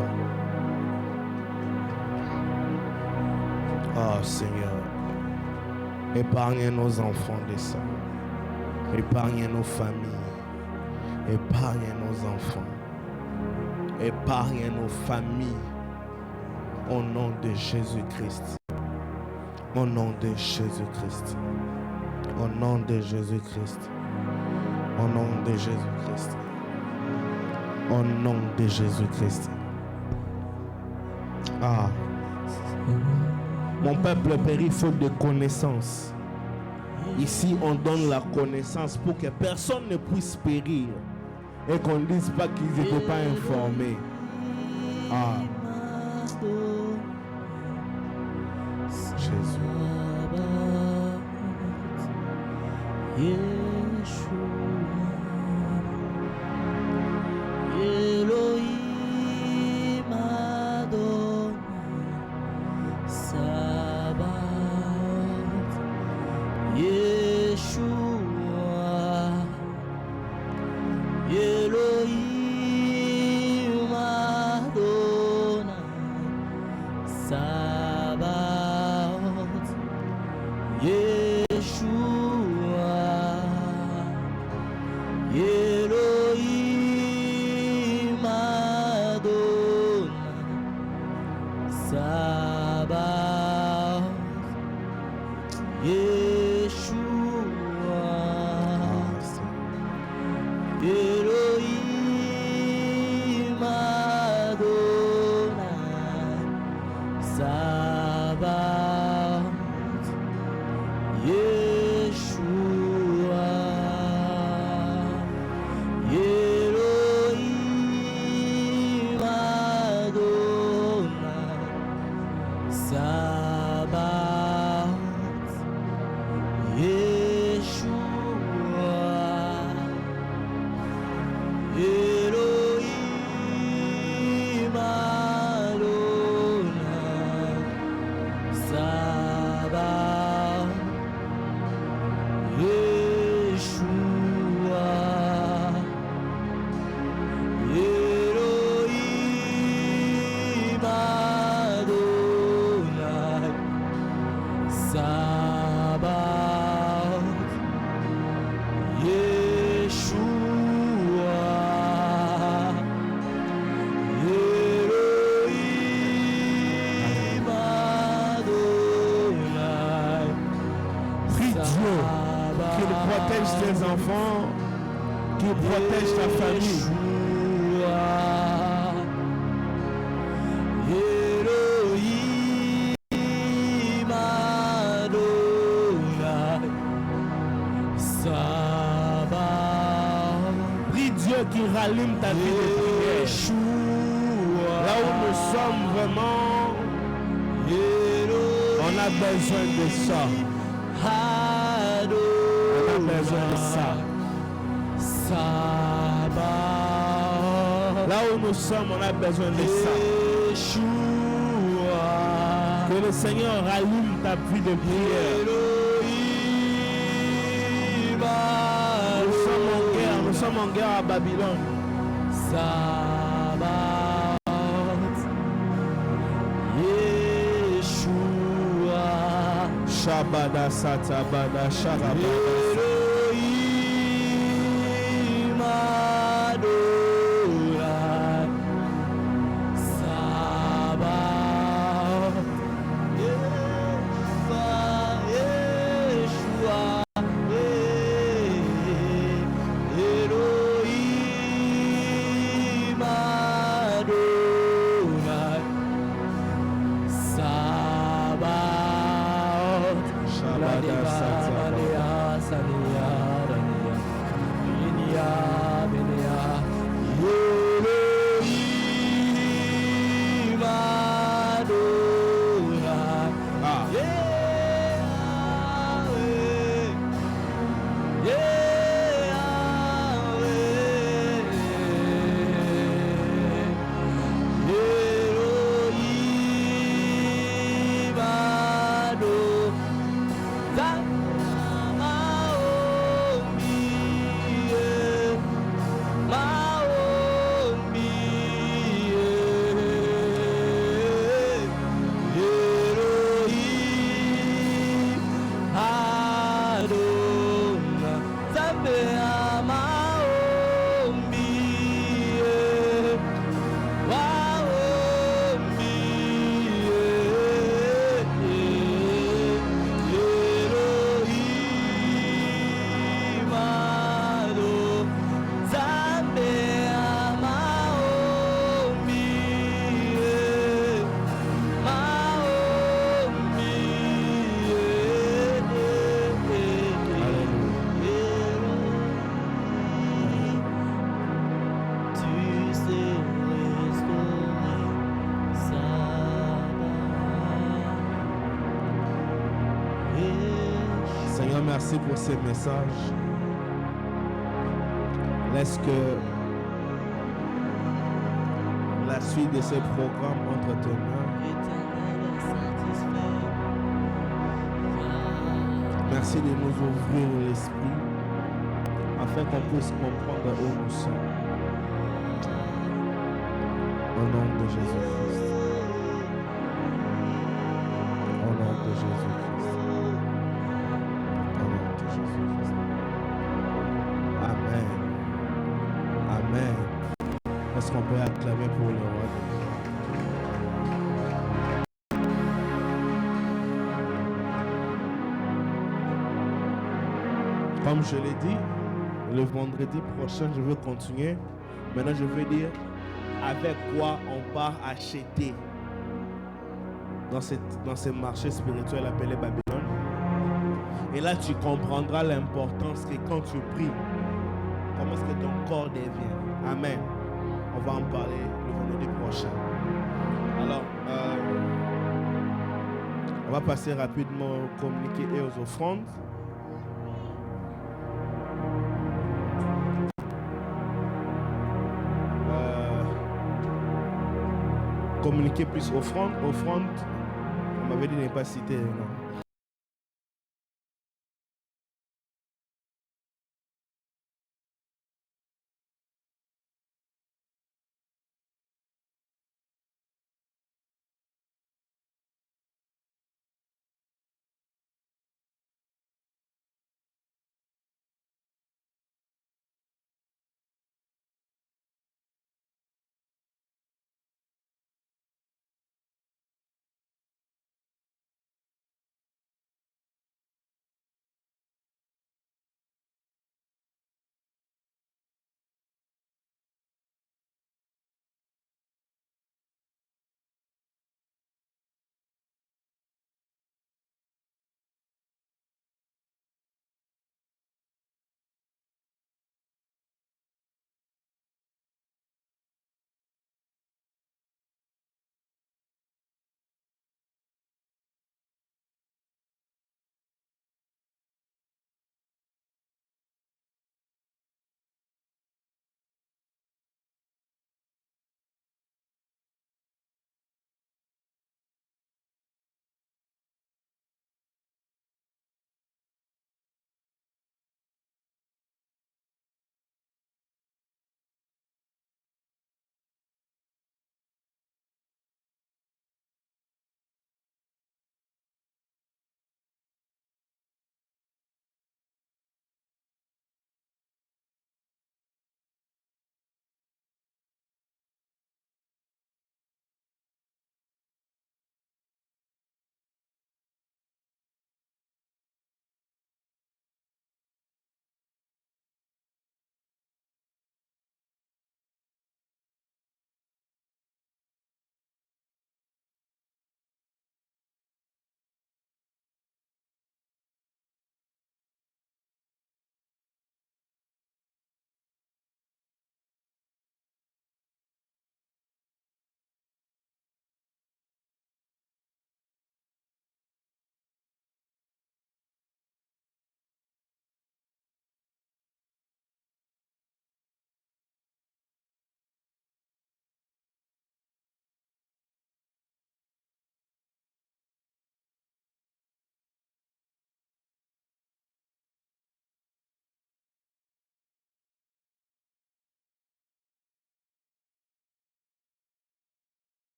Oh Seigneur, épargne nos enfants de ça. Épargne nos familles. Épargne nos enfants. Épargne nos familles. Au nom de Jésus-Christ. Au nom de Jésus-Christ. Au nom de Jésus-Christ. Au nom de Jésus-Christ. Au nom de Jésus-Christ. Ah. Mon peuple périt faute de connaissance. Ici, on donne la connaissance pour que personne ne puisse périr. Et qu'on ne dise pas qu'ils n'étaient pas informés. Ah. Jésus. Tes enfants, qui protège ta famille. Prie Dieu qui rallume ta vie de prière. Là où nous sommes vraiment, on a besoin de ça. Besoin de ça. Là où nous sommes, on a besoin de ça. Que le Seigneur rallume ta vie de prière. Nous sommes en guerre à Babylone. Shabada satabada sharabada. Seigneur, merci pour ces messages. Laisse que la suite de ces programmes entre tes mains. Merci de nous ouvrir l'esprit afin qu'on puisse comprendre où nous sommes. Au nom de Jésus-Christ. Au nom de Jésus-Christ. Au nom de Jésus-Christ. Amen. Amen. Est-ce qu'on peut acclamer pour le roi? Comme je l'ai dit, le vendredi prochain, je veux continuer. Maintenant, je veux dire avec quoi on part acheter dans ce marché spirituel appelé Babylone. Et là, tu comprendras l'importance que quand tu pries, comment est-ce que ton corps devient. Amen. On va en parler le vendredi prochain. Alors, on va passer rapidement au communiqué et aux offrandes. Communiquer plus offrande. On m'avait dit de ne pas citer, non.